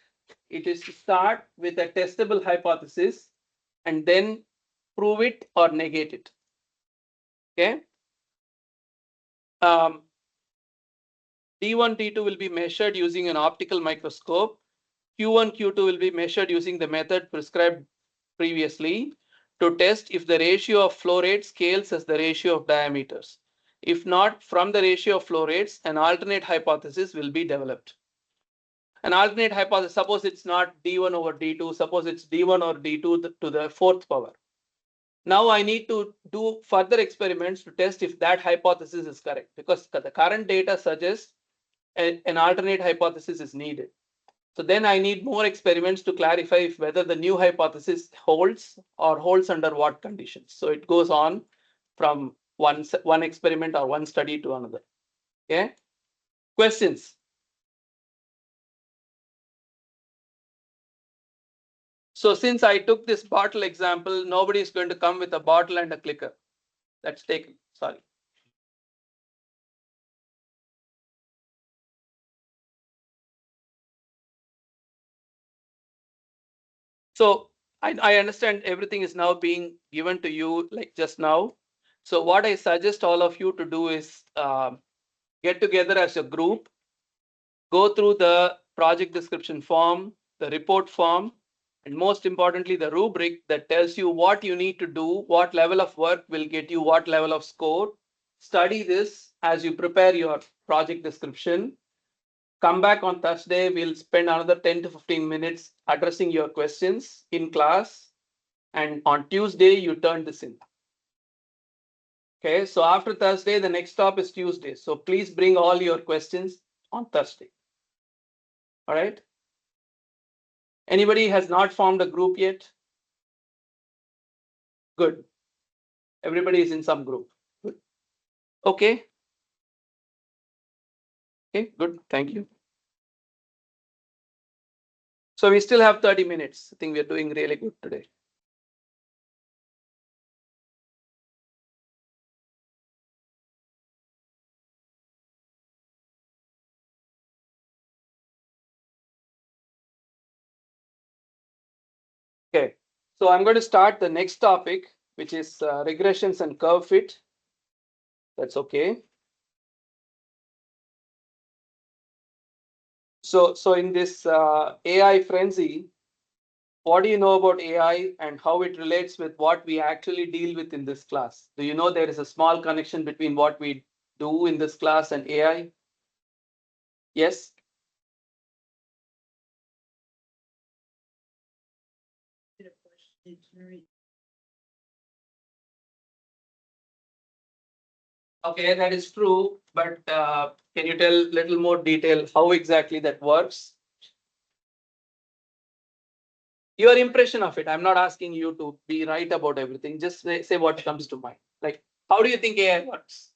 B: It is to start with a testable hypothesis and then prove it or negate it. Okay. D1, D2 will be measured using an optical microscope. Q1, Q2 will be measured using the method prescribed previously to test if the ratio of flow rate scales as the ratio of diameters. If not, from the ratio of flow rates, an alternate hypothesis will be developed. An alternate hypothesis, suppose it's not D1 over D2, suppose it's D1 or D2 to the 4th power. Now I need to do further experiments to test if that hypothesis is correct, because the current data suggests an alternate hypothesis is needed. So then I need more experiments to clarify if whether the new hypothesis holds or holds under what conditions. So it goes on from one experiment or one study to another. Okay. Questions? So since I took this bottle example, nobody is going to come with a bottle and a clicker. That's taken. Sorry. So I understand everything is now being given to you like just now. So what I suggest all of you to do is get together as a group, go through the project description form, the report form, and most importantly, the rubric that tells you what you need to do, what level of work will get you what level of score. Study this as you prepare your project description. Come back on Thursday. We'll spend another 10 to 15 minutes addressing your questions in class. And on Tuesday, you turn this in. Okay, so after Thursday, the next stop is Tuesday. So please bring all your questions on Thursday. All right. Anybody has not formed a group yet? Good. Everybody is in some group. Good. Okay. Okay, good. Thank you. So we still have 30 minutes. I think we're doing really good today. Okay, so I'm going to start the next topic, which is regressions and curve fit. That's okay. So in this AI frenzy, what do you know about AI and how it relates with what we actually deal with in this class? Do you know there is a small connection between what we do in this class and AI? Yes? Okay, that is true, but can you tell a little more detail how exactly that works? Your impression of it. I'm not asking you to be right about everything. Just say what comes to mind. Like, how do you think AI works?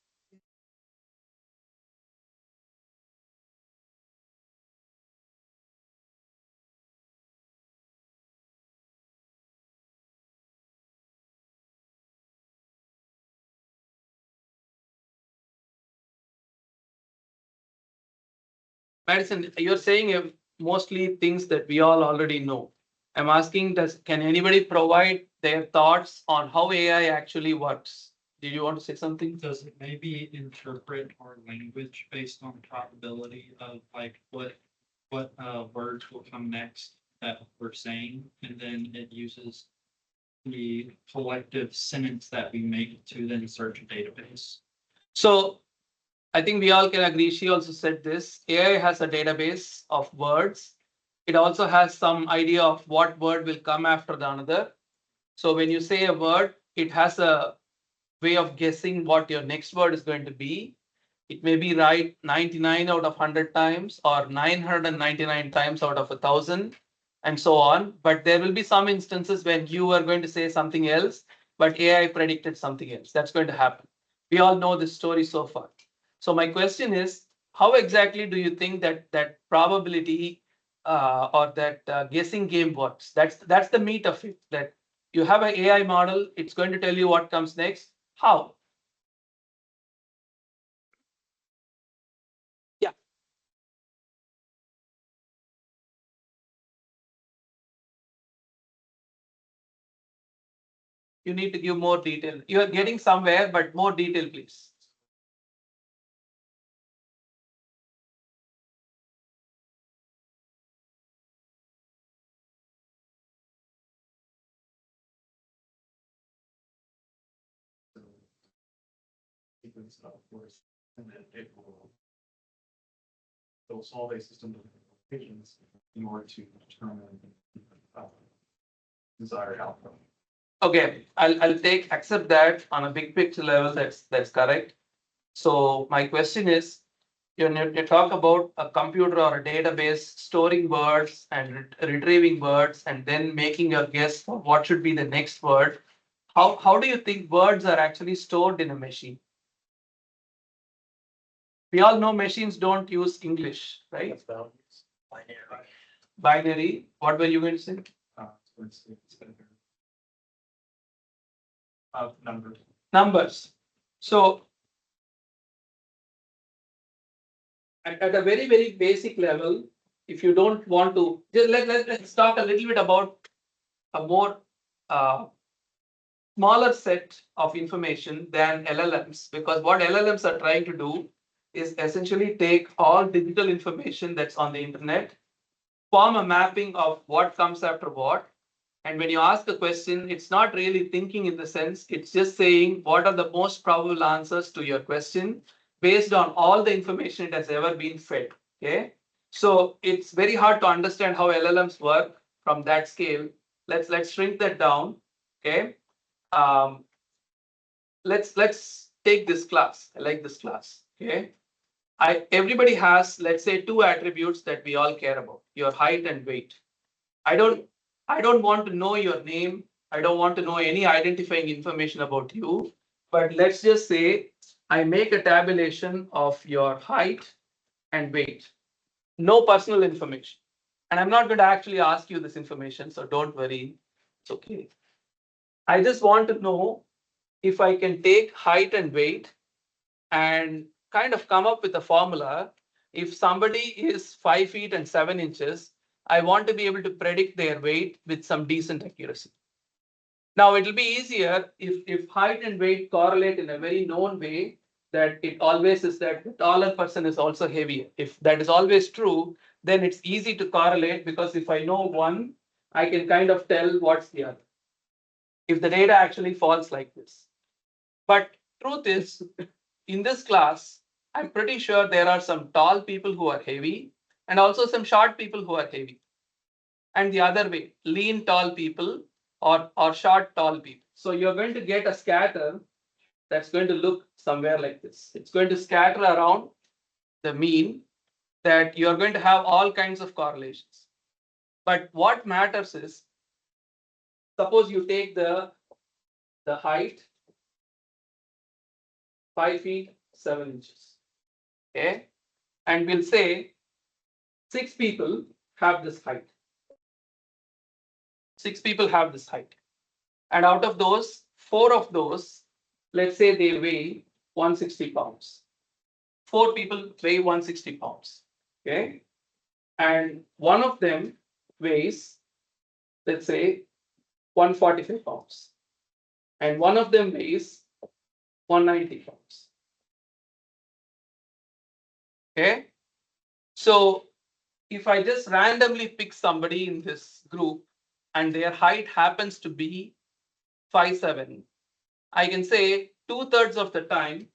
B: Madison, you're saying mostly things that we all already know. I'm asking, can anybody provide their thoughts on how AI actually works? Did you want to say something?
H: Does it maybe interpret our language based on probability of like what words will come next that we're saying, and then it uses the collective sentence that we make to then search a database?
B: So I think we all can agree. She also said this. AI has a database of words. It also has some idea of what word will come after the another. So when you say a word, it has a way of guessing what your next word is going to be. It may be right 99 out of 100 times or 999 times out of 1,000 and so on. But there will be some instances when you are going to say something else, but AI predicted something else. That's going to happen. We all know this story so far. So my question is, how exactly do you think that probability or that guessing game works? That's the meat of it. That you have an AI model, it's going to tell you what comes next. How? Yeah. You need to give more detail. You are getting somewhere, but more detail, please.
C: Sequence of words, and then it will. It'll solve a system of equations in order to determine uh, desired outcome.
B: Okay, I'll accept that on a big picture level. That's correct. So my question is, you talk about a computer or a database storing words and retrieving words and then making your guess for what should be the next word. How do you think words are actually stored in a machine? We all know machines don't use English, right?
C: That's values. Binary.
B: Binary. What were you going to say?
C: It's numbers.
B: Numbers. So at a very, very basic level, if you don't want to, just let's talk a little bit about a more smaller set of information than LLMs, because what LLMs are trying to do is essentially take all digital information that's on the internet, form a mapping of what comes after what. And when you ask a question, it's not really thinking in the sense, it's just saying what are the most probable answers to your question based on all the information it has ever been fed. Okay. So it's very hard to understand how LLMs work from that scale. Let's shrink that down. Okay. Um, let's take this class. I like this class. Okay. Everybody has, let's say, two attributes that we all care about: your height and weight. I don't want to know your name. I don't want to know any identifying information about you. But let's just say I make a tabulation of your height and weight. No personal information. And I'm not going to actually ask you this information, so don't worry. It's okay. I just want to know if I can take height and weight and kind of come up with a formula. If somebody is 5 feet and 7 inches, I want to be able to predict their weight with some decent accuracy. Now, it'll be easier if height and weight correlate in a very known way, that it always is that the taller person is also heavier. If that is always true, then it's easy to correlate, because if I know one, I can kind of tell what's the other. If the data actually falls like this. But truth is, in this class, I'm pretty sure there are some tall people who are heavy and also some short people who are heavy. And the other way, lean tall people or short tall people. So you're going to get a scatter that's going to look somewhere like this. It's going to scatter around the mean that you're going to have all kinds of correlations. But what matters is, suppose you take the height 5 feet 7 inches. Okay, and we'll say 6 people have this height. 6 people have this height. And out of those, 4 of those, let's say they weigh 160 pounds. 4 people weigh 160 pounds. Okay. And one of them weighs, let's say, 145 pounds. And one of them weighs 190 pounds. Okay. So if I just randomly pick somebody in this group and their height happens to be 5'7", I can say 2/3 of the time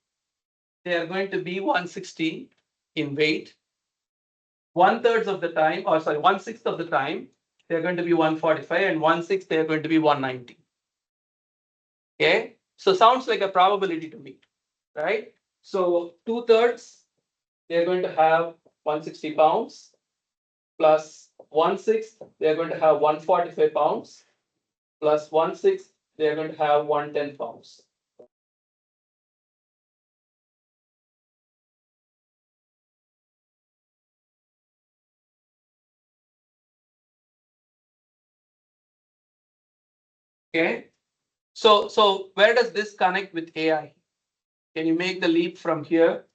B: they are going to be 160 in weight. 1/3 of the time, or sorry, 1/6 of the time, they're going to be 145, and 1/6 they're going to be 190. Okay, so sounds like a probability to me, right? So 2/3 they're going to have 160 pounds plus 1/6 they're going to have 145 pounds plus 1/6 they're going to have 110 pounds. Okay, so where does this connect with AI? Can you make the leap from here?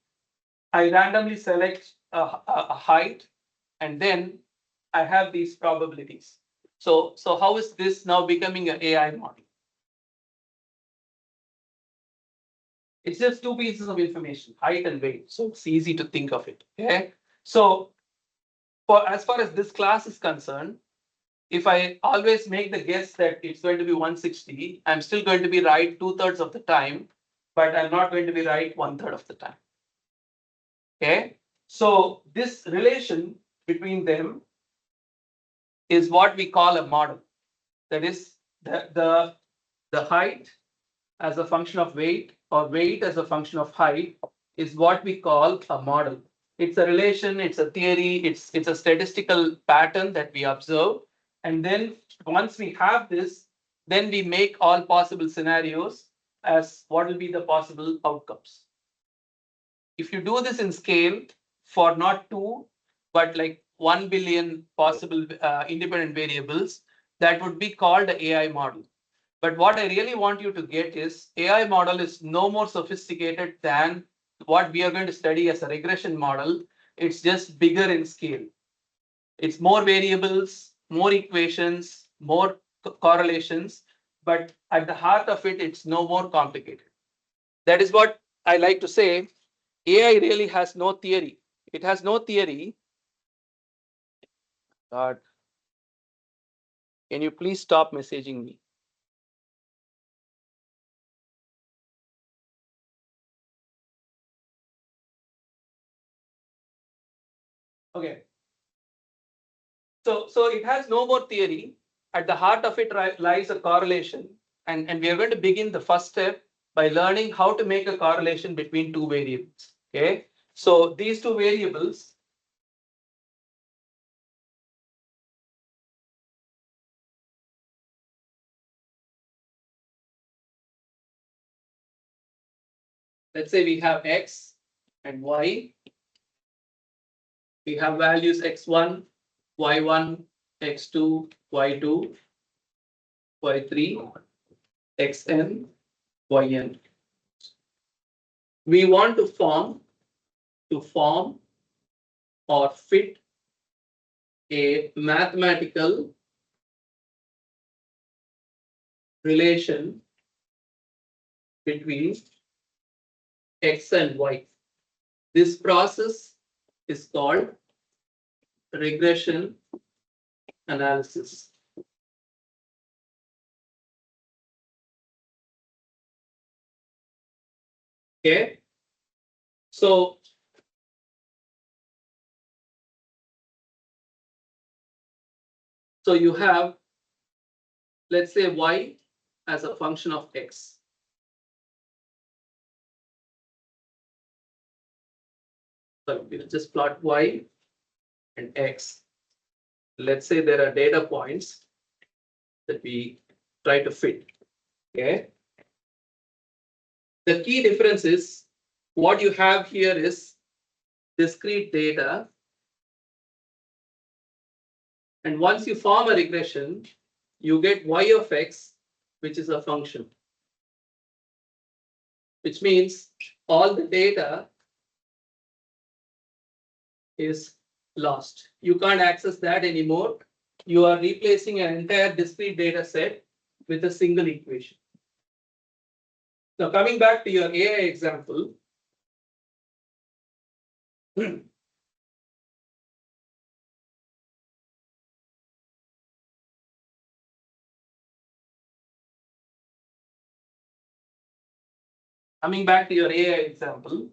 B: I randomly select a height and then I have these probabilities. So how is this now becoming an AI model? It's just 2 pieces of information, height and weight. So it's easy to think of it. Okay. So as far as this class is concerned, if I always make the guess that it's going to be 160, I'm still going to be right 2/3 of the time, but I'm not going to be right 1/3 of the time. Okay. So this relation between them is what we call a model. That is the height as a function of weight or weight as a function of height is what we call a model. It's a relation, it's a theory, it's a statistical pattern that we observe. And then once we have this, then we make all possible scenarios as what will be the possible outcomes. If you do this in scale for not 2, but like 1 billion possible independent variables, that would be called an AI model. But what I really want you to get is AI model is no more sophisticated than what we are going to study as a regression model. It's just bigger in scale. It's more variables, more equations, more correlations, but at the heart of it, it's no more complicated. That is what I like to say. AI really has no theory. It has no theory. God, can you please stop messaging me? Okay. So it has no more theory. At the heart of it lies a correlation. And we are going to begin the first step by learning how to make a correlation between 2 variables. Okay. So these 2 variables, let's say we have X and Y. We have values X1, Y1, X2, Y2, Y3, Xn, Yn. We want to form or fit a mathematical relation between X and Y. This process is called regression analysis. Okay. So you have, let's say, y as a function of x. So we'll just plot y and x. Let's say there are data points that we try to fit. Okay. The key difference is what you have here is discrete data. And once you form a regression, you get y of x, which is a function. Which means all the data is lost. You can't access that anymore. You are replacing an entire discrete data set with a single equation. Now coming back to your AI example. Coming back to your AI example,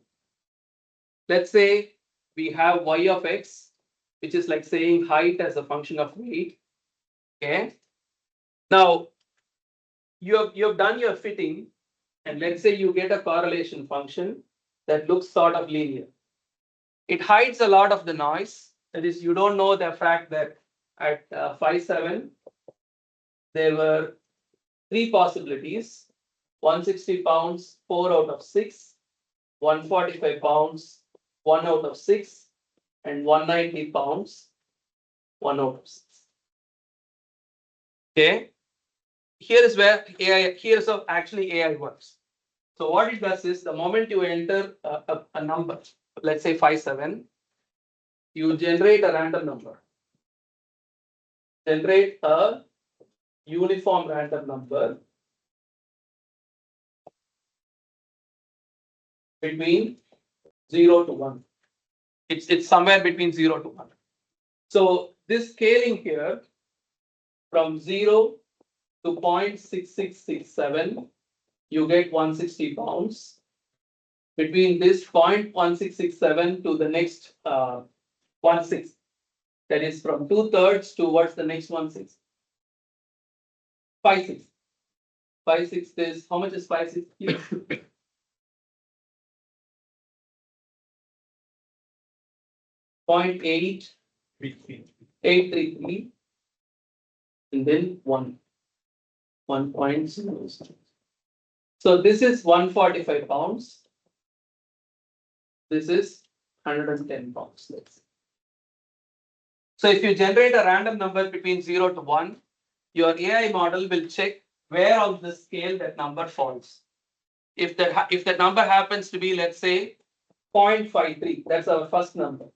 B: let's say we have y of x, which is like saying height as a function of weight. Okay. Now you have done your fitting, and let's say you get a correlation function that looks sort of linear. It hides a lot of the noise. That is, you don't know the fact that at 5.7 there were 3 possibilities: 160 pounds, 4 out of 6, 145 pounds, 1 out of 6, and 190 pounds, 1 out of 6. Okay. Here is where AI, here's how actually AI works. So what it does is the moment you enter a number, let's say 5.7, you generate a random number. Generate a uniform random number between 0 to 1. It's somewhere between 0 to 1. So this scaling here from 0 to 0.6667, you get 160 pounds. Between this 0.1667 to the next 1/6, that is from 2/3 towards the next 1/6. 5/6. 5/6 is, how much is 5/6? 0.8833, and then 1.0. So this is 145 pounds. This is 110 pounds. Let's say. So if you generate a random number between 0 to 1, your AI model will check where on the scale that number falls. If that number happens to be, let's say, 0.53, that's our first number.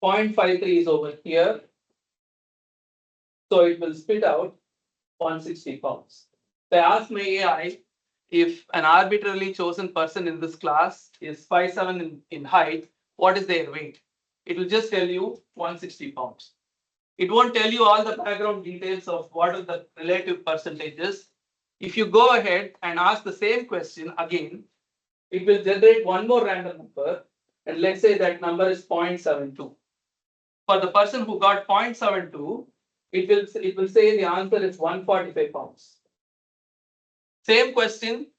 B: 0.53 is over here. So it will spit out 160 pounds. So I ask my AI, if an arbitrarily chosen person in this class is 5'7" in height, what is their weight? It will just tell you 160 pounds. It won't tell you all the background details of what are the relative percentages. If you go ahead and ask the same question again, it will generate one more random number, and let's say that number is 0.72. For the person who got 0.72, it will say the answer is 145 pounds. Same question,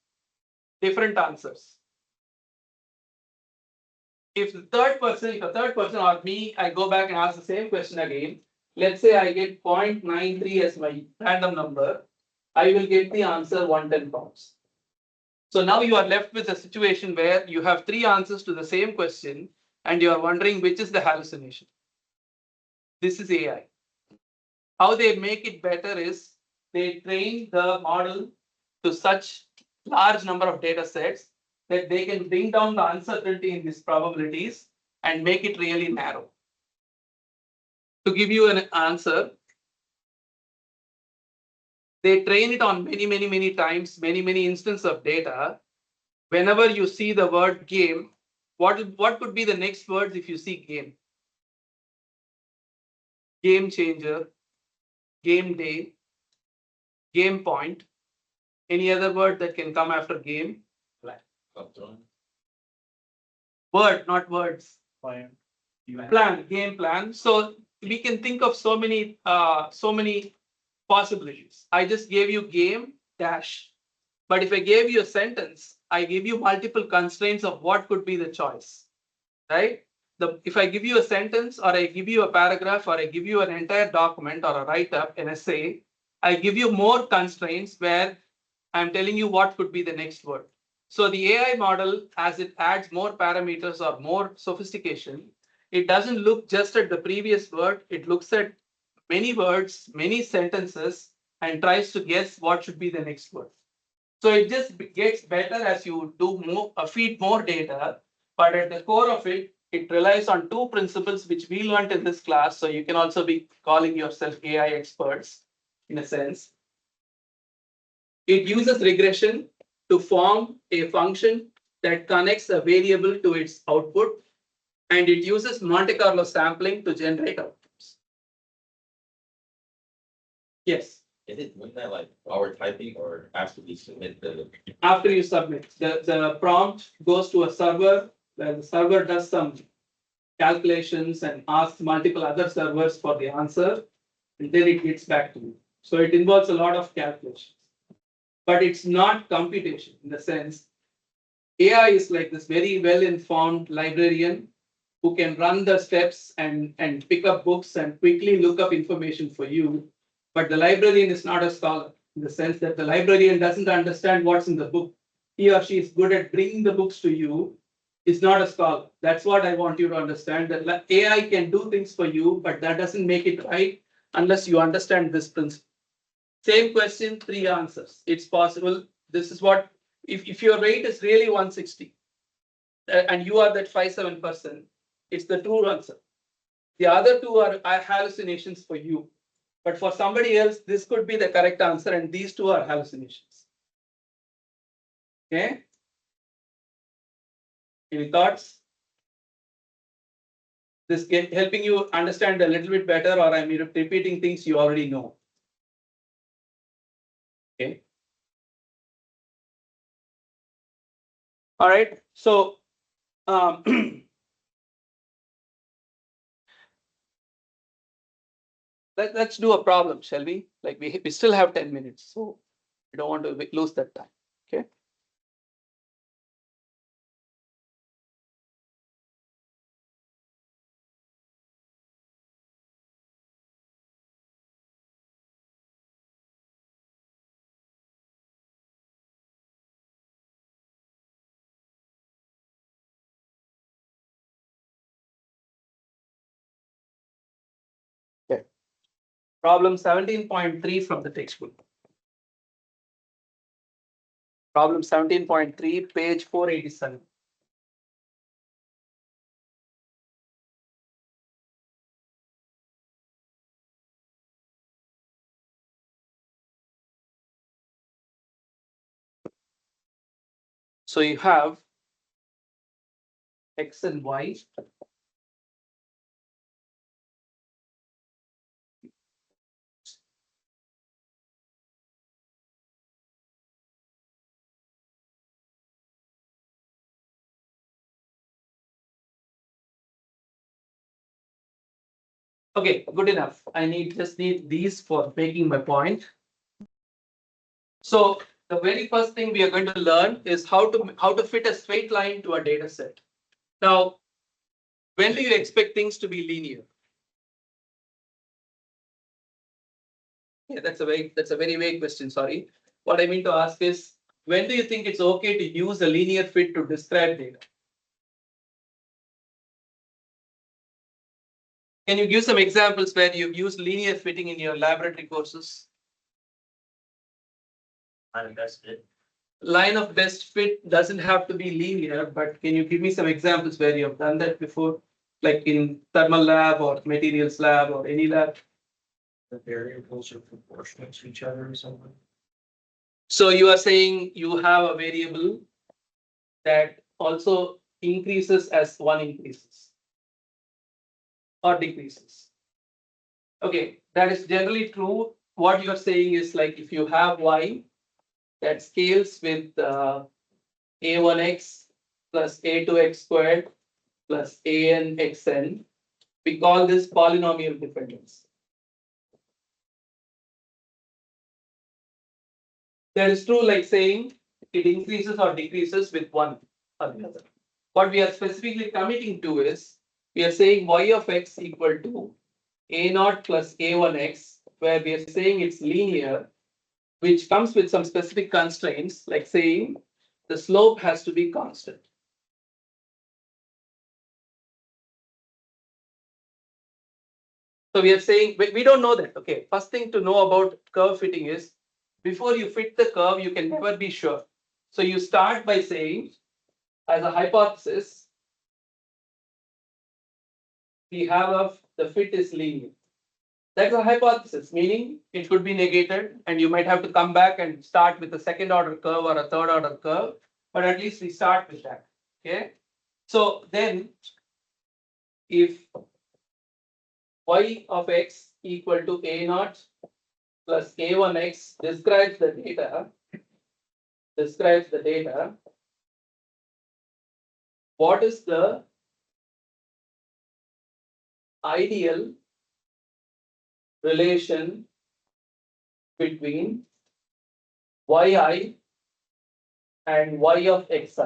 B: different answers. If a third person or me, I go back and ask the same question again. Let's say I get 0.93 as my random number, I will get the answer 110 pounds. So now you are left with a situation where you have 3 answers to the same question and you are wondering which is the hallucination. This is AI. How they make it better is they train the model to such large number of data sets that they can bring down the uncertainty in these probabilities and make it really narrow. To give you an answer, they train it on many times, many instances of data. Whenever you see the word game, what could be the next words if you see game? Game changer, game day, game point. Any other word that can come after game? Word, not words.
C: Plan.
B: Game plan. So we can think of so many possibilities. I just gave you game dash. But if I gave you a sentence, I give you multiple constraints of what could be the choice, right? If I give you a sentence or I give you a paragraph or I give you an entire document or a write-up, an essay, I give you more constraints where I'm telling you what could be the next word. So the AI model, as it adds more parameters or more sophistication, it doesn't look just at the previous word, it looks at many words, many sentences, and tries to guess what should be the next word. So it just gets better as you do more, feed more data, but at the core of it, it relies on two principles which we learned in this class. So you can also be calling yourself AI experts in a sense. It uses regression to form a function that connects a variable to its output, and it uses Monte Carlo sampling to generate outputs. Yes.
G: Is it doing that like while we're typing or after we submit the?
B: After you submit, the prompt goes to a server, where the server does some calculations and asks multiple other servers for the answer, and then it gets back to you. So it involves a lot of calculations, but it's not computation in the sense AI is like this very well-informed librarian who can run the steps and pick up books and quickly look up information for you. But the librarian is not a scholar in the sense that the librarian doesn't understand what's in the book. He or she is good at bringing the books to you, is not a scholar. That's what I want you to understand, that AI can do things for you, but that doesn't make it right unless you understand this principle. Same question, 3 answers. It's possible. This is what, if your rate is really 160 and you are that 57%, it's the true answer. The other 2 are hallucinations for you. But for somebody else, this could be the correct answer, and these 2 are hallucinations. Okay? Any thoughts? This helping you understand a little bit better, or I'm repeating things you already know. Okay. All right. So let's do a problem, shall we? Like we still have 10 minutes, so we don't want to lose that time. Okay. Okay. Problem 17.3 from the textbook. Problem 17.3, page 487. So you have X and Y. Okay, good enough. I just need these for making my point. So the very first thing we are going to learn is how to fit a straight line to a data set. Now, when do you expect things to be linear? Yeah, that's a very vague question. Sorry. What I mean to ask is, when do you think it's okay to use a linear fit to describe data? Can you give some examples where you've used linear fitting in your laboratory courses? Line of best fit doesn't have to be linear, but can you give me some examples where you have done that before, like in thermal lab or materials lab or any lab?
C: The variables are proportional to each other or something.
B: So you are saying you have a variable that also increases as one increases or decreases. Okay, that is generally true. What you're saying is like if you have y that scales with a1x plus a2x squared plus an xn. We call this polynomial dependence. That is true, like saying it increases or decreases with one or the other. What we are specifically committing to is we are saying y of x equal to a naught plus a1x, where we are saying it's linear, which comes with some specific constraints, like saying the slope has to be constant. So we are saying we don't know that. Okay, first thing to know about curve fitting is before you fit the curve, you can never be sure. So you start by saying, as a hypothesis, we have of the fit is linear. That's a hypothesis, meaning it could be negated, and you might have to come back and start with a second order curve or a third order curve, but at least we start with that. Okay, so then if y of x equal to a naught plus a1x describes the data, what is the ideal relation between yi and y of xi?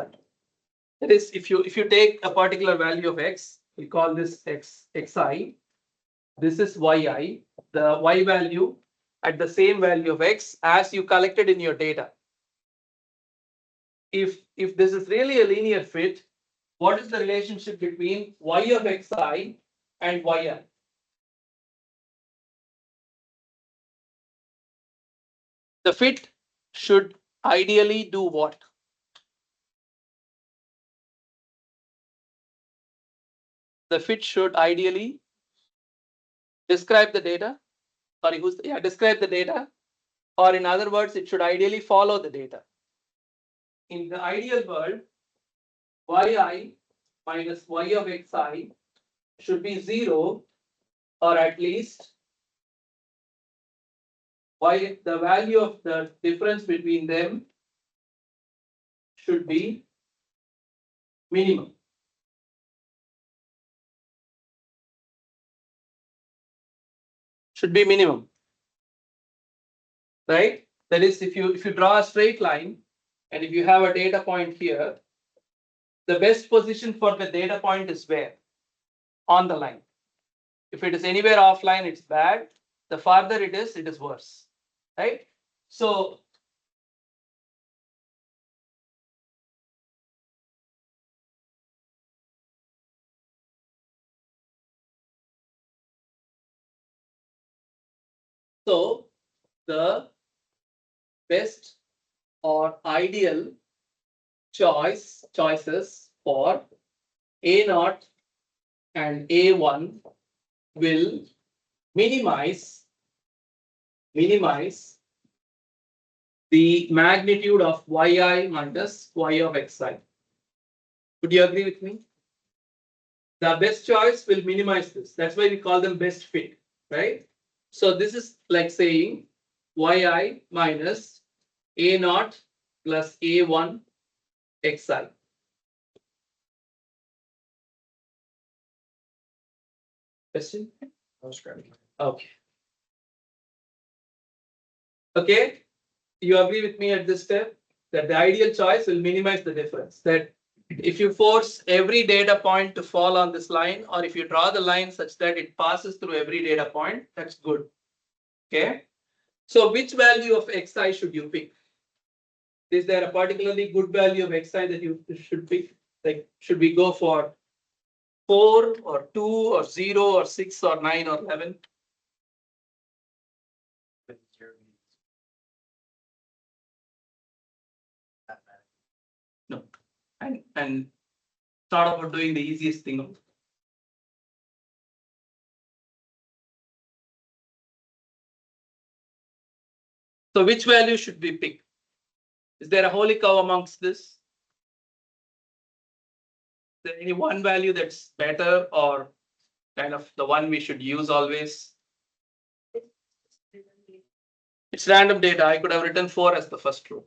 B: That is, if you take a particular value of x, we call this xi. This is yi, the y value at the same value of x as you collected in your data. If this is really a linear fit, what is the relationship between y of xi and yi? The fit should ideally do what? The fit should ideally describe the data. Sorry, describe the data, or in other words, it should ideally follow the data. In the ideal world, yi minus y of xi should be 0, or at least the value of the difference between them should be minimum. Should be minimum, right? That is, if you draw a straight line, and if you have a data point here, the best position for the data point is where? On the line. If it is anywhere offline, it's bad. The farther it is worse, right? So the best or ideal choices for a naught and a1 will minimize the magnitude of yi minus y of xi. Would you agree with me? The best choice will minimize this. That's why we call them best fit, right? So this is like saying yi minus a naught plus a1 xi. Question? Okay. Okay. You agree with me at this step that the ideal choice will minimize the difference. That if you force every data point to fall on this line, or if you draw the line such that it passes through every data point, that's good. Okay. So which value of xi should you pick? Is there a particularly good value of xi that you should pick? Like, should we go for 4 or 2 or 0 or 6 or 9 or 11? No. And start about doing the easiest thing. So which value should we pick? Is there a holy cow amongst this? Is there any one value that's better, or kind of the one we should use always? It's random data. I could have written 4 as the first row.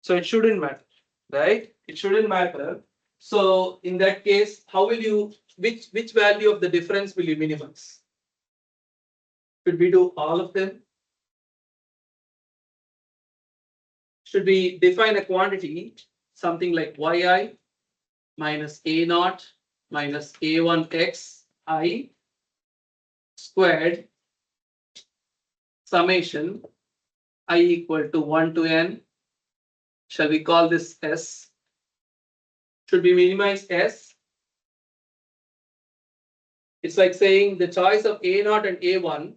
B: So it shouldn't matter, right? It shouldn't matter. So in that case, how will you, which value of the difference will you minimize? Should we do all of them? Should we define a quantity, something like yi minus a naught minus a1 xi squared summation I equal to 1 to n. Shall we call this S? Should we minimize S? It's like saying the choice of A0 and A1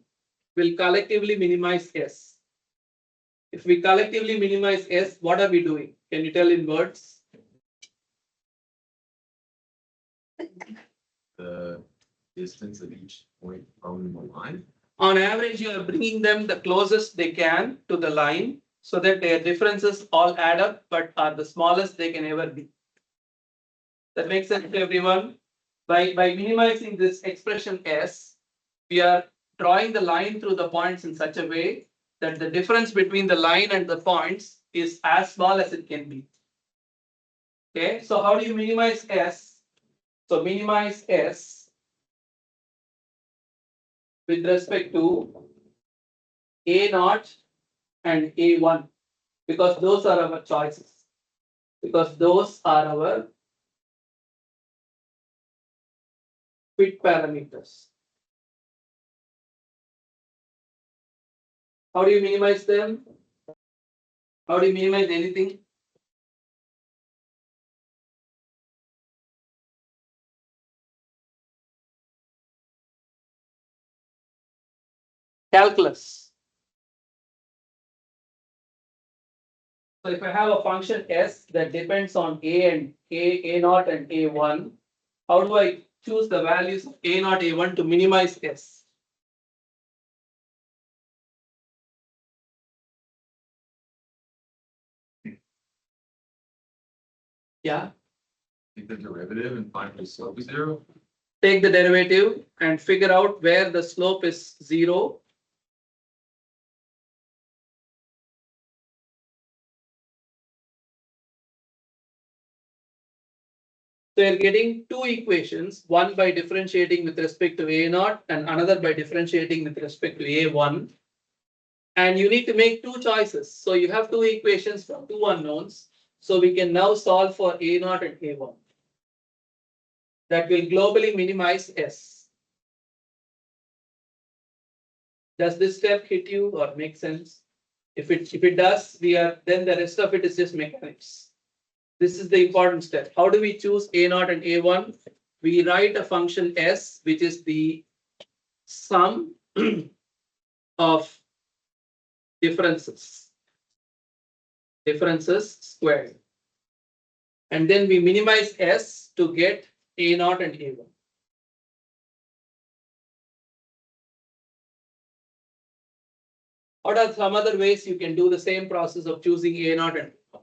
B: will collectively minimize S. If we collectively minimize S, what are we doing? Can you tell in words?
F: The distance of each point from the line.
B: On average, you are bringing them the closest they can to the line so that their differences all add up but are the smallest they can ever be. That makes sense to everyone? By minimizing this expression S, we are drawing the line through the points in such a way that the difference between the line and the points is as small as it can be. Okay, so how do you minimize S? So minimize S with respect to A0 and A1 because those are our choices. Because those are our fit parameters. How do you minimize them? How do you minimize anything? Calculus. So if I have a function S that depends on A0 and A1, how do I choose the values of A0, A1 to minimize S? Yeah,
F: Take the derivative and find the slope is 0.
B: take the derivative and figure out where the slope is 0. So you're getting two equations, one by differentiating with respect to A0 and another by differentiating with respect to A1. And you need to make two choices. So you have two equations from two unknowns. So we can now solve for A0 and A1. That will globally minimize S. Does this step hit you or make sense? If it does, then the rest of it is just mechanics. This is the important step. How do we choose A0 and A1? We write a function S, which is the sum of differences squared. And then we minimize S to get A0 and A1. What are some other ways you can do the same process of choosing A0 and A1?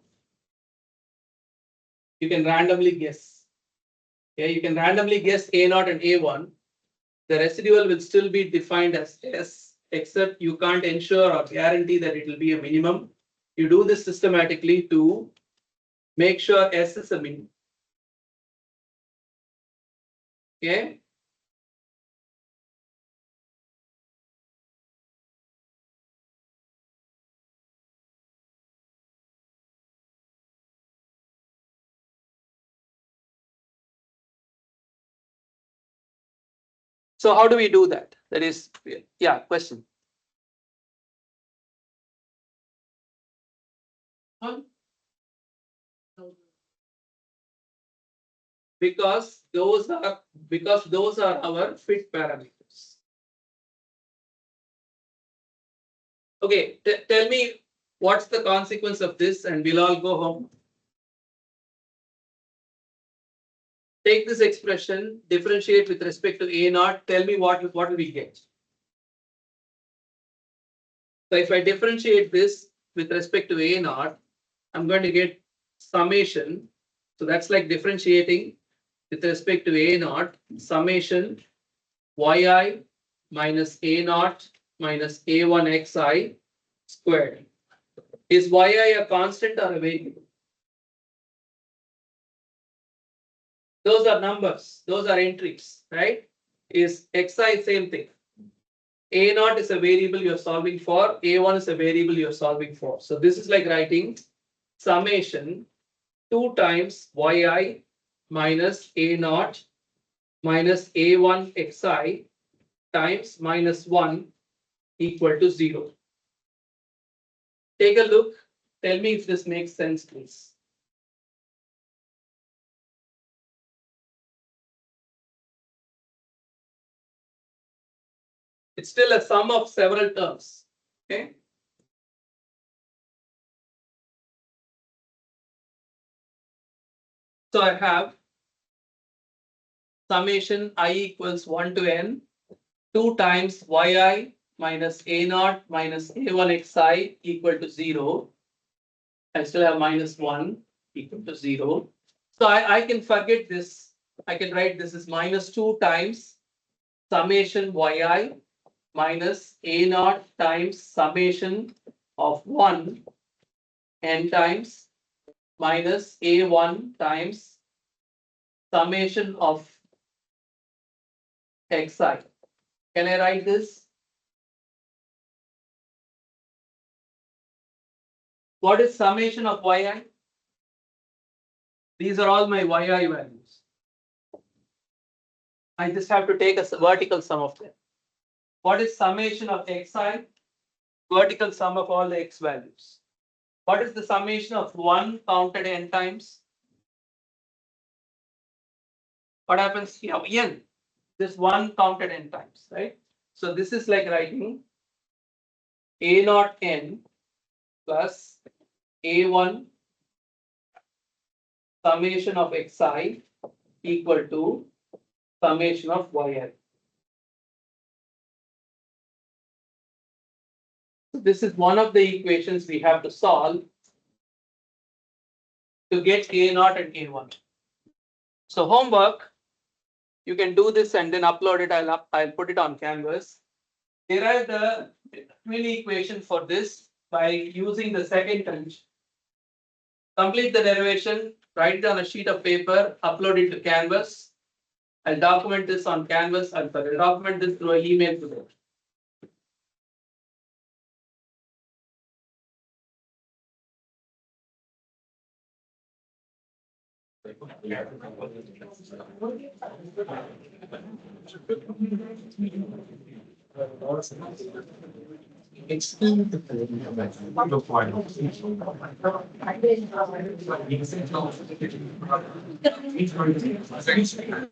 B: You can randomly guess. Okay, you can randomly guess A0 and A1. The residual will still be defined as S, except you can't ensure or guarantee that it will be a minimum. You do this systematically to make sure S is a minimum. Okay. So how do we do that? That is, yeah, question. Because those are our fit parameters. Okay, tell me what's the consequence of this, and we'll all go home. Take this expression, differentiate with respect to A0. Tell me what will we get? So if I differentiate this with respect to A0, I'm going to get summation. So that's like differentiating with respect to A0, summation yi minus A0 minus A1 xi squared. Is yi a constant or a variable? Those are numbers, those are entries, right? Is xi same thing. A0 is a variable you're solving for, A1 is a variable you're solving for. So this is like writing summation 2 times yi minus A0 minus A1 xi times minus 1 equal to 0. Take a look, tell me if this makes sense, please. It's still a sum of several terms, okay? So I have summation I equals 1 to n, 2 times yi minus A0 minus A1 xi equal to 0. I still have minus 1 equal to 0. So I can forget this. I can write this is minus 2 times summation yi minus A0 times summation of 1 n times minus A1 times summation of xi. Can I write this? What is summation of yi? These are all my yi values. I just have to take a vertical sum of them. What is summation of xi? Vertical sum of all the x values. What is the summation of 1 counted n times? What happens here? N. This 1 counted n times, right? So this is like writing A0 n plus A1 summation of xi equal to summation of yi. So this is one of the equations we have to solve to get A0 and A1. So homework, you can do this and then upload it. I'll put it on Canvas. Derive the twin equation for this by using the second condition. Complete the derivation, write it on a sheet of paper, upload it to Canvas. I'll document this on Canvas. I'll document this through an email to them.
C: Before.